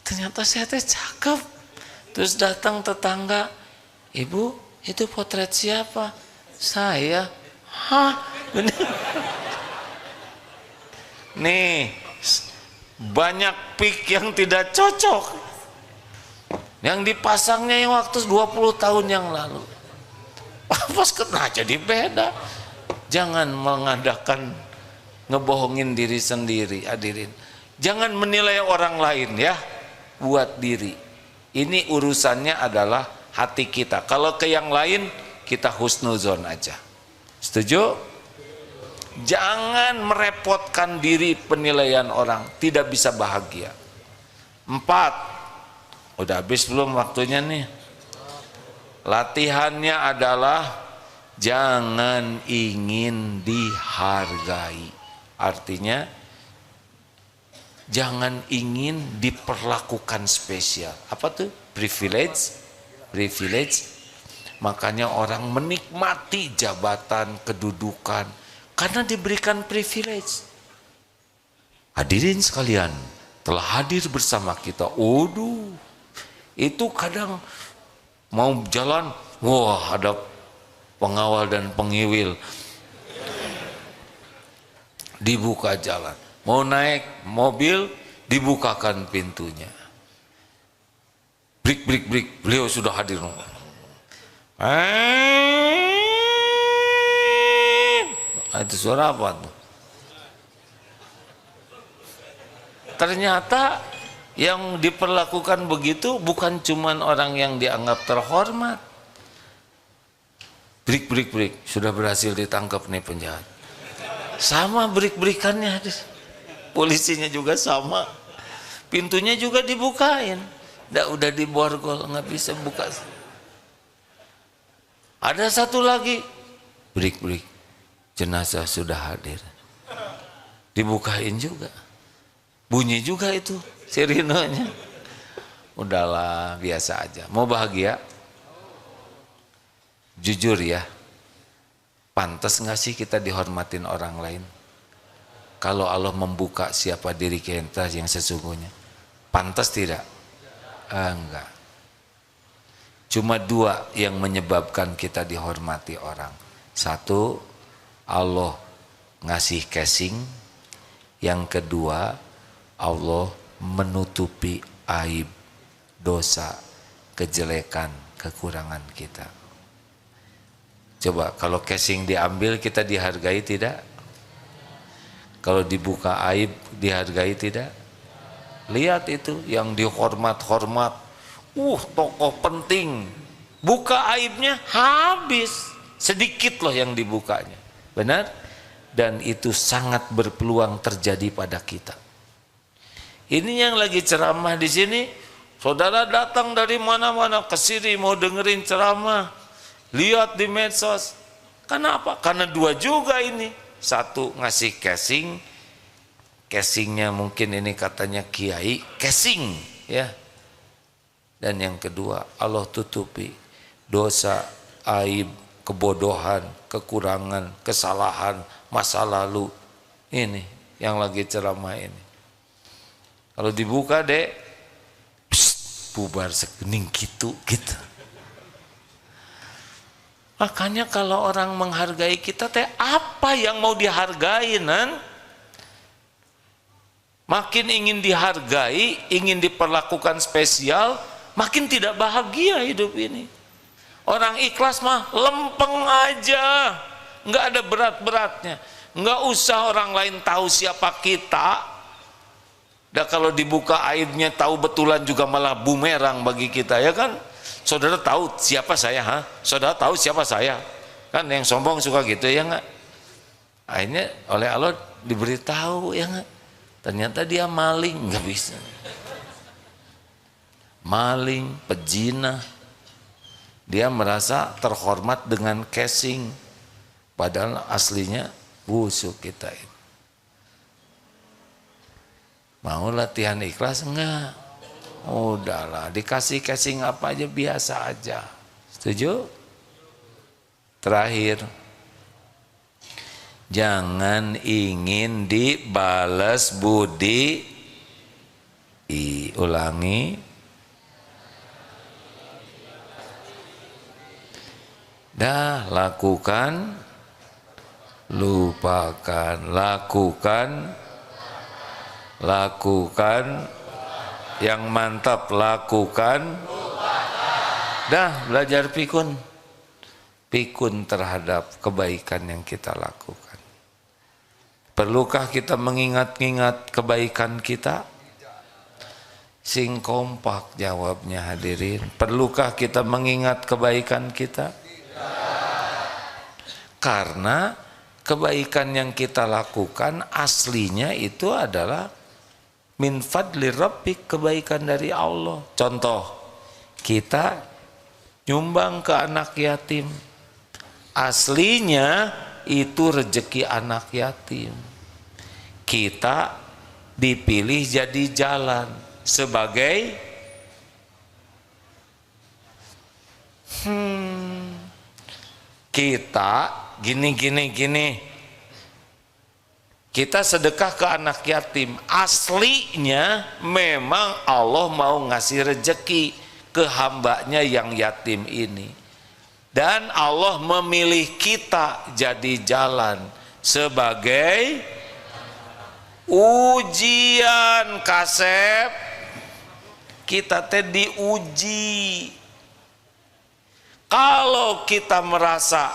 ternyata saya teh cakep. Terus datang tetangga, "Ibu, itu potret siapa?" "Saya." "Hah?" Nih, banyak pik yang tidak cocok, yang dipasangnya yang waktu 20 tahun yang lalu. Pas kena jadi beda. Jangan mengadakan ngebohongin diri sendiri, hadirin. Jangan menilai orang lain ya, buat diri. Ini urusannya adalah hati kita. Kalau ke yang lain kita husnuzon aja. Setuju? Jangan merepotkan diri penilaian orang, tidak bisa bahagia. 4. Udah habis belum waktunya nih? Latihannya adalah jangan ingin dihargai. Artinya jangan ingin diperlakukan spesial. Apa tuh? Privilege. Makanya orang menikmati jabatan, kedudukan karena diberikan privilege. Hadirin sekalian, telah hadir bersama kita. Waduh, itu kadang mau jalan, wah ada pengawal dan pengiwil, dibuka jalan. Mau naik mobil, dibukakan pintunya. Brik, beliau sudah hadir. Itu suara apa tuh? Ternyata yang diperlakukan begitu bukan cuman orang yang dianggap terhormat. Brik, sudah berhasil ditangkap nih penjahat. Sama berik-berikannya, polisinya juga sama, pintunya juga dibukain, udah diborgol, nggak bisa buka. Ada satu lagi, berik-berik, jenazah sudah hadir, dibukain juga, bunyi juga itu sirinenya. Udahlah, biasa aja. Mau bahagia? Jujur ya, pantas nggak sih kita dihormatin orang lain? Kalau Allah membuka siapa diri kita yang sesungguhnya, pantas tidak? Enggak. Cuma dua yang menyebabkan kita dihormati orang. Satu, Allah ngasih casing. Yang kedua, Allah menutupi aib, dosa, kejelekan, kekurangan kita. Coba kalau casing diambil, kita dihargai tidak? Kalau dibuka aib, dihargai tidak? Lihat itu yang dihormat-hormat, tokoh penting, buka aibnya habis, sedikit loh yang dibukanya. Benar? Dan itu sangat berpeluang terjadi pada kita. Ini yang lagi ceramah di sini, saudara datang dari mana-mana ke sini mau dengerin ceramah, lihat di medsos. Kenapa? Karena dua juga ini. Satu ngasih casing, casingnya mungkin ini katanya kiai, casing ya. Dan yang kedua, Allah tutupi dosa, aib, kebodohan, kekurangan, kesalahan, masa lalu. Ini yang lagi ceramah ini. Kalau dibuka dek, bubar segening gitu. Makanya kalau orang menghargai kita teh apa yang mau dihargai, nan? Makin ingin dihargai, ingin diperlakukan spesial, makin tidak bahagia hidup ini. Orang ikhlas mah lempeng aja, nggak ada berat-beratnya, nggak usah orang lain tahu siapa kita. Dan kalau dibuka aibnya tahu betulan juga malah bumerang bagi kita, ya kan? Saudara tahu siapa saya, Saudara tahu siapa saya? Kan yang sombong suka gitu, ya enggak? Akhirnya oleh Allah diberitahu, ya enggak? Ternyata dia maling, enggak bisa. Maling, pezina. Dia merasa terhormat dengan casing, padahal aslinya busuk kita itu. Mau latihan ikhlas enggak? Udahlah, dikasih casing apa aja biasa aja. Setuju? Terakhir, jangan ingin dibalas budi. Ulangi. Dah, lakukan, lupakan, lakukan, yang mantap lakukan. Dah, belajar pikun terhadap kebaikan yang kita lakukan. Perlukah kita mengingat-ingat kebaikan kita? Sing kompak jawabnya hadirin. Perlukah kita mengingat kebaikan kita? Karena kebaikan yang kita lakukan aslinya itu adalah min fadli rabbik, kebaikan dari Allah. Contoh, kita nyumbang ke anak yatim, aslinya itu rezeki anak yatim. Kita dipilih jadi jalan sebagai kita gini. Kita sedekah ke anak yatim, aslinya memang Allah mau ngasih rezeki ke hambanya yang yatim ini. Dan Allah memilih kita jadi jalan sebagai ujian. Kasep, kita teh diuji. Kalau kita merasa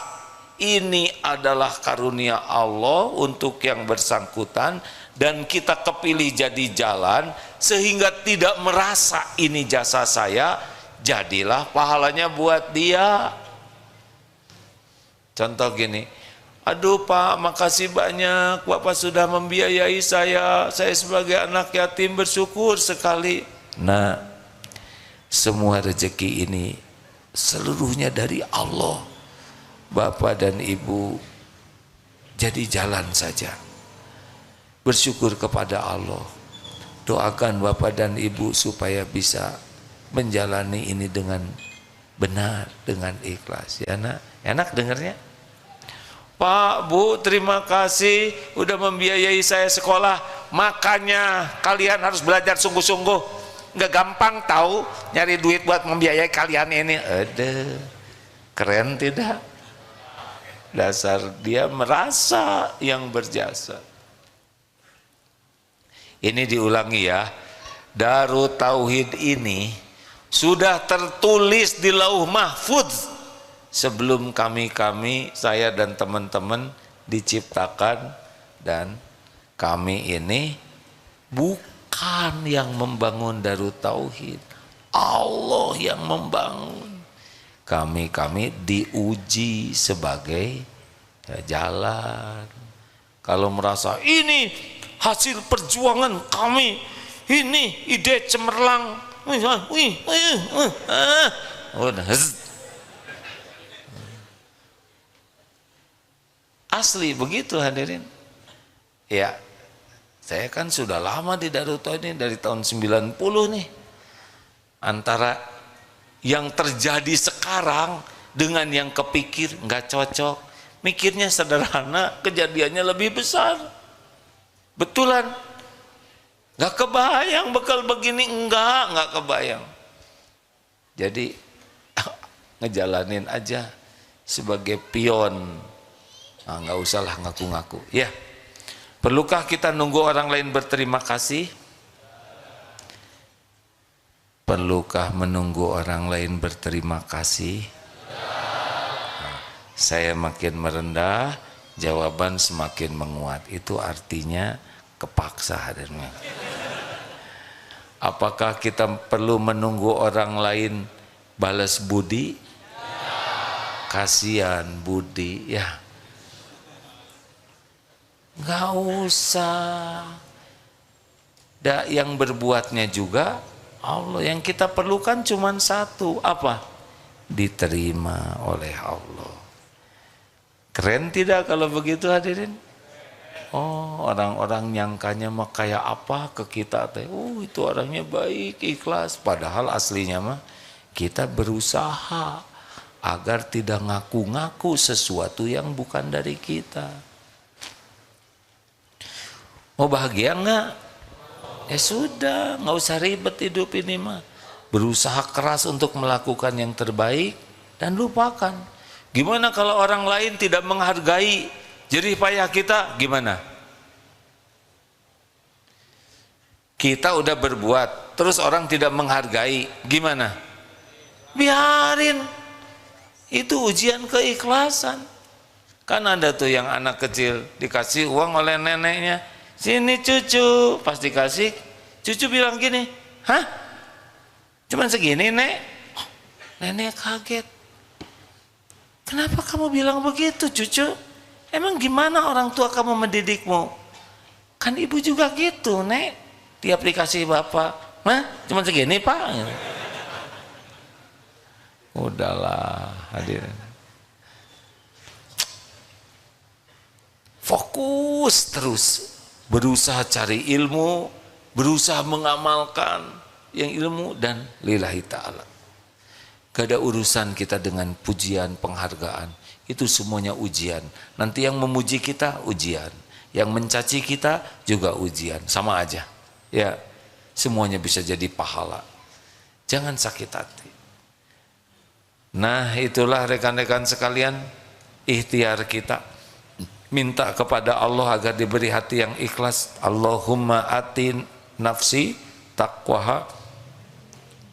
ini adalah karunia Allah untuk yang bersangkutan dan kita kepilih jadi jalan sehingga tidak merasa ini jasa saya, jadilah pahalanya buat dia. Contoh gini, Aduh Pak, makasih banyak Bapak sudah membiayai saya sebagai anak yatim bersyukur sekali. Nah, semua rezeki ini seluruhnya dari Allah. Bapak dan Ibu jadi jalan saja, bersyukur kepada Allah. Doakan Bapak dan Ibu supaya bisa menjalani ini dengan benar, dengan ikhlas. Ya nak, enak dengarnya. Pak, Bu, terima kasih udah membiayai saya sekolah. Makanya kalian harus belajar sungguh-sungguh. Nggak gampang tahu nyari duit buat membiayai kalian ini. Aduh, keren tidak? Dasar dia merasa yang berjasa. Ini diulangi ya. Darut Tauhid ini sudah tertulis di Lauh Mahfudz sebelum saya dan teman-teman diciptakan, dan kami ini bukan yang membangun Darut Tauhid, Allah yang membangun. Kami diuji sebagai jalan. Kalau merasa ini hasil perjuangan kami, ini ide cemerlang, asli begitu hadirin. Ya, saya kan sudah lama di Darut Tauhid ini dari tahun 90 nih. Antara yang terjadi sekarang dengan yang kepikir nggak cocok. Mikirnya sederhana, kejadiannya lebih besar. Betulan. Nggak kebayang bekal begini, nggak kebayang. Jadi ngejalanin aja sebagai pion. Nah, nggak usahlah ngaku-ngaku ya. Perlukah kita nunggu orang lain berterima kasih? Perlukah menunggu orang lain berterima kasih? Nah, saya makin merendah, jawaban semakin menguat. Itu artinya kepaksa hadirnya. Apakah kita perlu menunggu orang lain balas budi? Kasihan budi ya. Nggak usah. Yang berbuatnya juga Allah. Yang kita perlukan cuma satu, apa? Diterima oleh Allah. Keren tidak kalau begitu hadirin? Oh, orang-orang nyangkanya mah kayak apa ke kita teh? Oh, itu orangnya baik, ikhlas. Padahal aslinya mah kita berusaha agar tidak ngaku-ngaku sesuatu yang bukan dari kita. Mau bahagia enggak? Ya sudah, nggak usah ribet hidup ini mah. Berusaha keras untuk melakukan yang terbaik dan lupakan. Gimana kalau orang lain tidak menghargai jerih payah kita? Gimana? Kita udah berbuat, terus orang tidak menghargai, gimana? Biarin. Itu ujian keikhlasan. Kan ada tuh yang anak kecil dikasih uang oleh neneknya. Sini cucu, pas dikasih, cucu bilang gini, hah? Cuman segini nek? Oh, nenek kaget. Kenapa kamu bilang begitu cucu? Emang gimana orang tua kamu mendidikmu? Kan ibu juga gitu nek. Tiap dikasih bapak, hah? Cuman segini pak? Udahlah hadirin. Fokus terus. Berusaha cari ilmu, berusaha mengamalkan yang ilmu, dan lillahi ta'ala. Gak ada urusan kita dengan pujian, penghargaan. Itu semuanya ujian. Nanti yang memuji kita ujian, yang mencaci kita juga ujian, sama aja. Ya, semuanya bisa jadi pahala. Jangan sakit hati. Nah, itulah rekan-rekan sekalian, ikhtiar kita. Minta kepada Allah agar diberi hati yang ikhlas. Allahumma atin nafsi taqwaha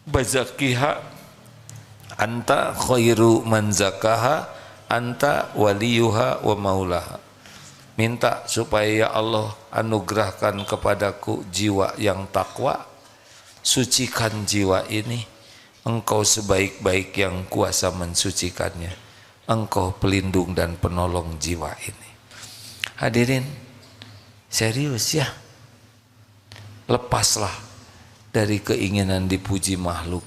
bazakiha anta khairu man zakaha anta waliyuha wa maulaha. Minta supaya ya Allah anugerahkan kepadaku jiwa yang takwa, sucikan jiwa ini, Engkau sebaik-baik yang kuasa mensucikannya. Engkau pelindung dan penolong jiwa ini. Hadirin, serius ya. Lepaslah dari keinginan dipuji makhluk.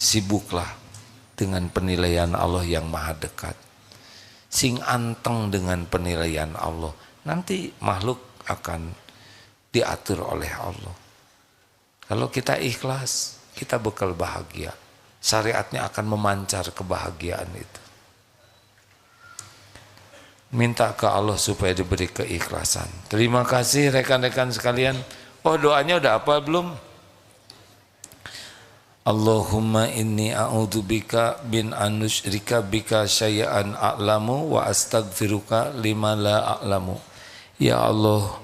Sibuklah dengan penilaian Allah yang maha dekat. Sing anteng dengan penilaian Allah. Nanti makhluk akan diatur oleh Allah. Kalau kita ikhlas, kita bekal bahagia. Syariatnya akan memancar kebahagiaan itu. Minta ke Allah supaya diberi keikhlasan. Terima kasih rekan-rekan sekalian. Oh, doanya udah apa belum? Allahumma inni a'udzubika bin anusyrika bika syai'an a'lamu wa astaghfiruka lima la a'lamu. Ya Allah,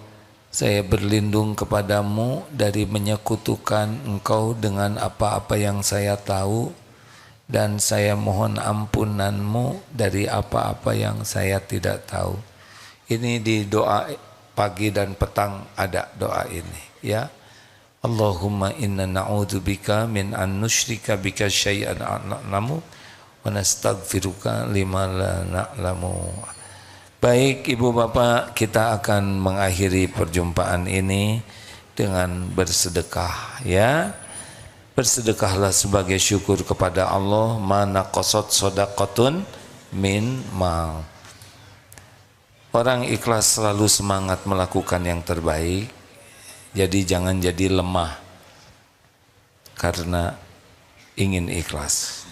saya berlindung kepadamu dari menyekutukan Engkau dengan apa-apa yang saya tahu, dan saya mohon ampunanmu dari apa-apa yang saya tidak tahu. Ini di doa pagi dan petang ada doa ini ya. Allahumma inna na'udzubika min an nusyrika bika syai'an a'lamu wa nastaghfiruka lima la na'lamu. Baik Ibu Bapak, kita akan mengakhiri perjumpaan ini dengan bersedekah ya. Bersedekahlah sebagai syukur kepada Allah. Mana qasad shadaqatun min mal. Orang ikhlas selalu semangat melakukan yang terbaik. Jadi jangan jadi lemah karena ingin ikhlas.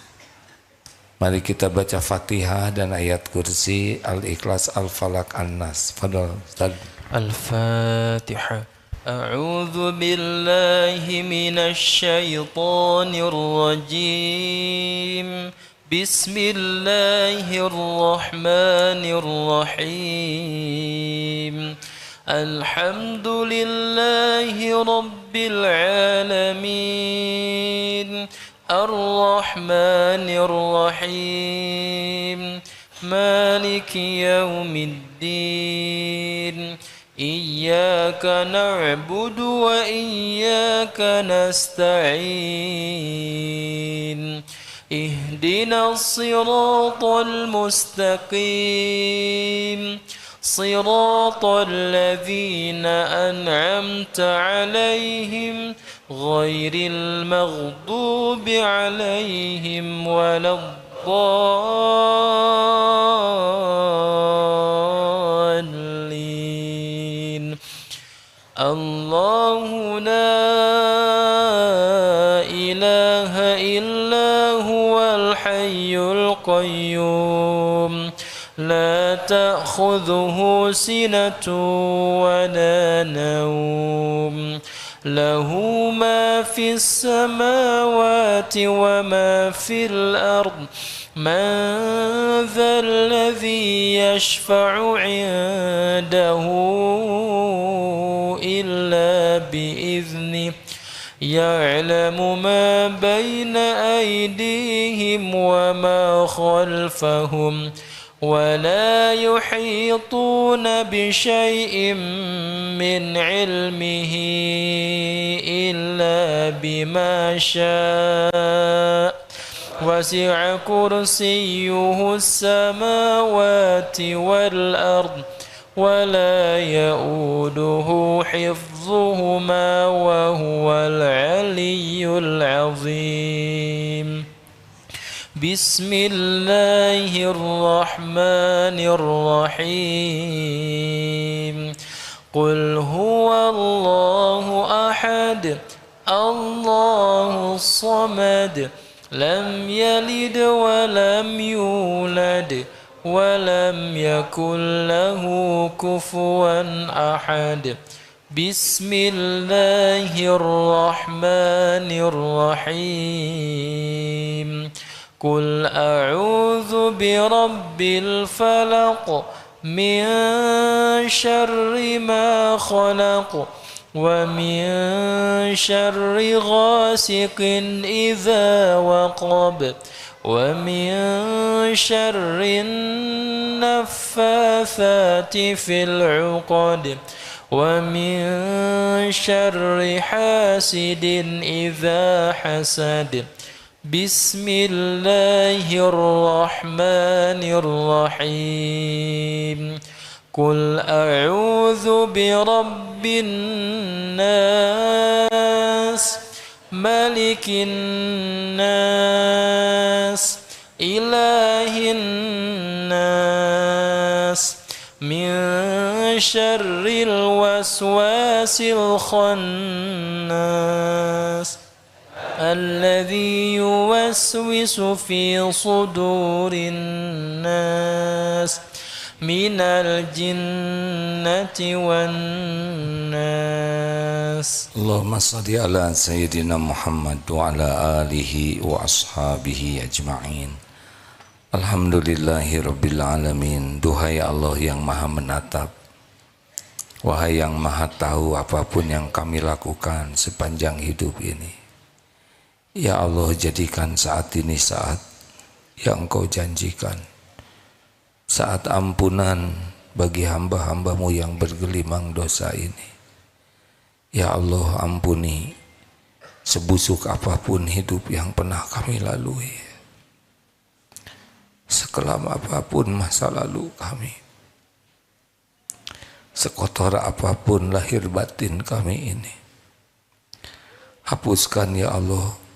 Mari kita baca Fatihah dan ayat kursi, Al-Ikhlas, Al-Falaq, An-Nas. Fadal Ustaz. Al-Fatihah. A'udzu billahi minasy syaithanir rajim. Bismillahirrahmanirrahim. Alhamdulillahi rabbil alamin. Ar-Rahmanir Rahim. Maliki yaumiddin. Iyyaka na'budu wa iyyaka nasta'in. Ihdinas siratal mustaqim. صراط الذين أنعمت عليهم غير المغضوب عليهم ولا الضالين. الله لا إله إلا هو الحي القيوم لا تأخذه سنة ولا نوم له ما في السماوات وما في الأرض من ذا الذي يشفع عنده إلا بإذنه يعلم ما بين أيديهم وما خلفهم ولا يحيطون بشيء من علمه إلا بما شاء وسع كرسيه السماوات والأرض ولا يؤوده حفظهما وهو العلي العظيم. بسم الله الرحمن الرحيم. قل هو الله أحد الله الصمد لم يلد ولم يولد ولم يكن له كفوا أحد. بسم الله الرحمن الرحيم. قل أعوذ برب الفلق من شر ما خلق ومن شر غاسق إذا وقب ومن شر النفاثات في العقد ومن شر حاسد إذا حسد. بسم الله الرحمن الرحيم قل أعوذ برب الناس ملك الناس إله الناس من شر الوسواس الخناس الذي يوسوس في صدور الناس من الجنة والناس. اللهم صل على سيدنا محمد وعلى آله وأصحابه أجمعين. Alhamdulillahi Rabbil Alamin. Duhai Allah yang maha menatap, wahai yang maha tahu apapun yang kami lakukan sepanjang hidup ini. Ya Allah, jadikan saat ini saat yang Engkau janjikan, saat ampunan bagi hamba-hambamu yang bergelimang dosa ini. Ya Allah, ampuni sebusuk apapun hidup yang pernah kami lalui, sekelam apapun masa lalu kami, sekotor apapun lahir batin kami ini. Hapuskan ya Allah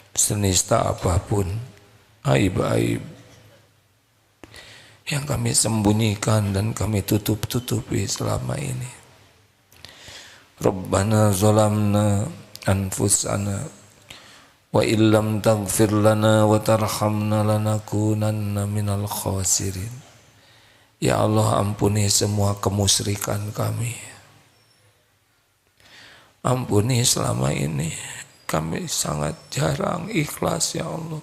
senista apapun aib-aib yang kami sembunyikan dan kami tutup-tutupi selama ini. Rabbana zalamna anfusana wa illam taghfir lana wa tarhamna lanakunanna minal khasirin. Ya Allah, ampuni semua kemusyrikan kami. Ampuni selama ini kami sangat jarang ikhlas ya Allah.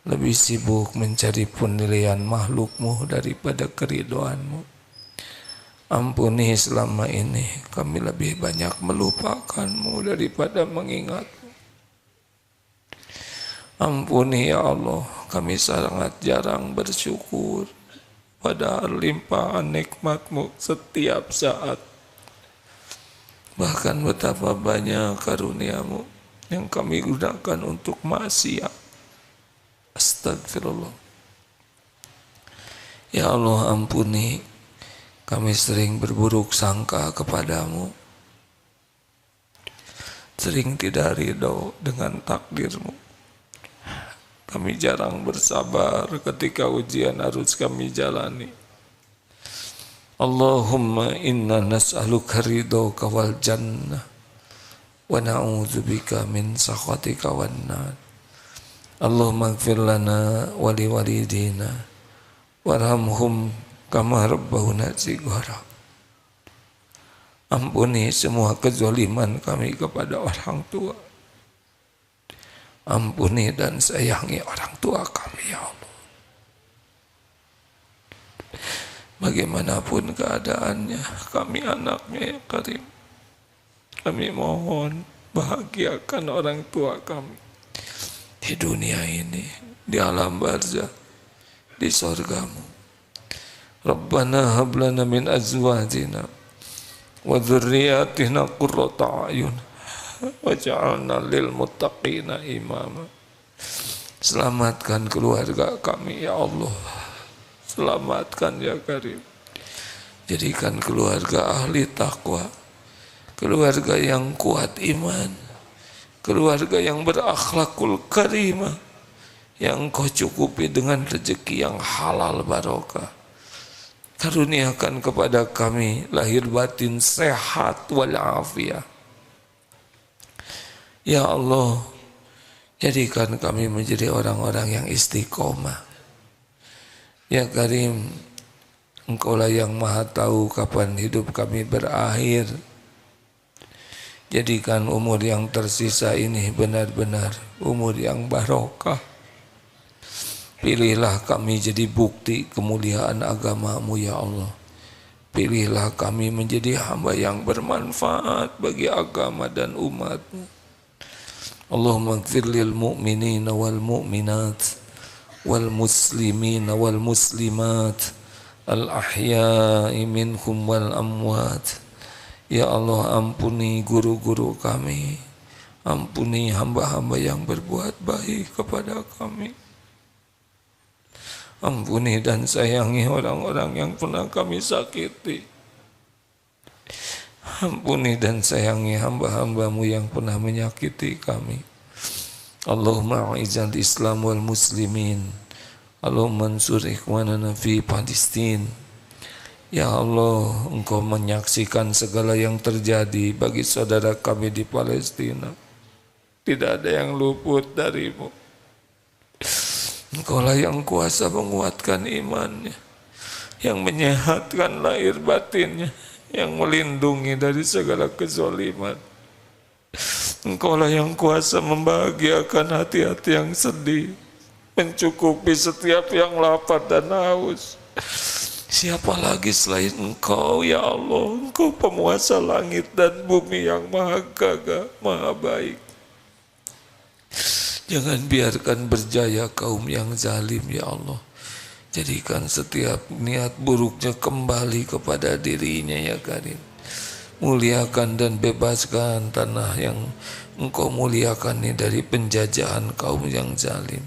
Lebih sibuk mencari penilaian makhluk-Mu daripada keridhaan-Mu. Ampuni selama ini kami lebih banyak melupakan-Mu daripada mengingat-Mu. Ampuni ya Allah, kami sangat jarang bersyukur padahal limpahan nikmat-Mu setiap saat. Bahkan betapa banyak karunia-Mu yang kami gunakan untuk maksiat. Astagfirullah. Ya Allah, ampuni, kami sering berburuk sangka kepadamu, sering tidak ridho dengan takdir-Mu. Kami jarang bersabar ketika ujian harus kami jalani. Allahumma inna nas'aluka ridhoka wal jannah wa na'udzubika min sakhatika wan nar. Allahumma ighfir lana wa liwalidina warhamhum kama rabbawna shighara. Ampuni semua kezaliman kami kepada orang tua. Ampuni dan sayangi orang tua kami ya Allah. Bagaimanapun keadaannya, kami anaknya ya Karim. Kami mohon bahagiakan orang tua kami di dunia ini, di alam barzakh, di surga-Mu. Rabbana hab lana min azwajina wa dzurriyyatina qurrata a'yun waj'alna lil muttaqina imama. Selamatkan keluarga kami ya Allah. Selamatkan ya Karim. Jadikan keluarga ahli takwa, keluarga yang kuat iman, keluarga yang berakhlakul karimah, yang Kau cukupi dengan rezeki yang halal barokah. Karuniakan kepada kami lahir batin sehat walafiat. Ya Allah, jadikan kami menjadi orang-orang yang istiqomah. Ya Karim, Engkaulah yang maha tahu kapan hidup kami berakhir. Jadikan umur yang tersisa ini benar-benar umur yang barokah. Pilihlah kami jadi bukti kemuliaan agama-Mu ya Allah. Pilihlah kami menjadi hamba yang bermanfaat bagi agama dan umat-Mu. Allahumma ighfir lil mu'minina wal mu'minat wal muslimina wal muslimat al ahya'i minhum wal amwat. Ya Allah, ampuni guru-guru kami, Ampuni hamba-hamba yang berbuat baik kepada kami. Ampuni dan sayangi orang-orang yang pernah kami sakiti. Ampuni dan sayangi hamba-hambamu yang pernah menyakiti kami. Allahumma a'izal Islam wal muslimin. Allahumma ansur ikhwanana fi Palestin. Ya Allah, Engkau menyaksikan segala yang terjadi bagi saudara kami di Palestina. Tidak ada yang luput darimu. Engkaulah yang kuasa menguatkan imannya, yang menyehatkan lahir batinnya, yang melindungi dari segala kezaliman. Engkaulah yang kuasa membahagiakan hati-hati yang sedih, mencukupi setiap yang lapar dan haus. Siapa lagi selain Engkau, ya Allah? Engkau penguasa langit dan bumi yang maha gagah, maha baik. Jangan biarkan berjaya kaum yang zalim, ya Allah. Jadikan setiap niat buruknya kembali kepada dirinya, ya Karim. Muliakan dan bebaskan tanah yang Engkau muliakan ini dari penjajahan kaum yang zalim.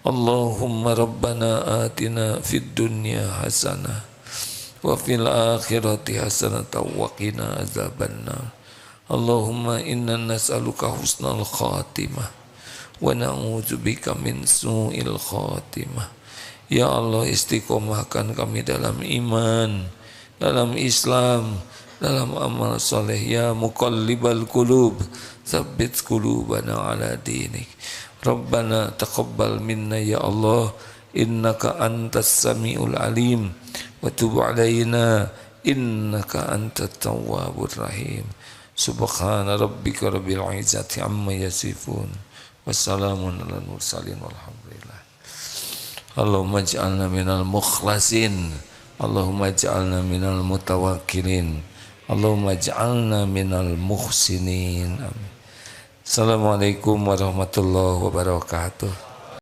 Allahumma rabbana atina fid dunya hasanah wa fil akhirati hasanah wa qina azabannar. Allahumma inna nas'aluka husnal khatimah wa na'udzubika min su'il khatimah. Ya Allah, istiqomahkan kami dalam iman, dalam Islam, dalam amal soleh. Ya muqallibal qulub, tsabbit qulubana ala dinik. Rabbana taqabbal minna ya Allah, innaka antas samiul alim, wa tub alaina innaka antat tawwabur rahim. Subhana rabbika rabbil izzati amma yasifun. Wassalamun ala mursalin walhamdulillah. Allahumma ij'alna minal mukhlasin. Allahumma ij'alna minal mutawakkilin. Allahumma ij'alna minal muhsinin. Amin. Assalamualaikum warahmatullahi wabarakatuh.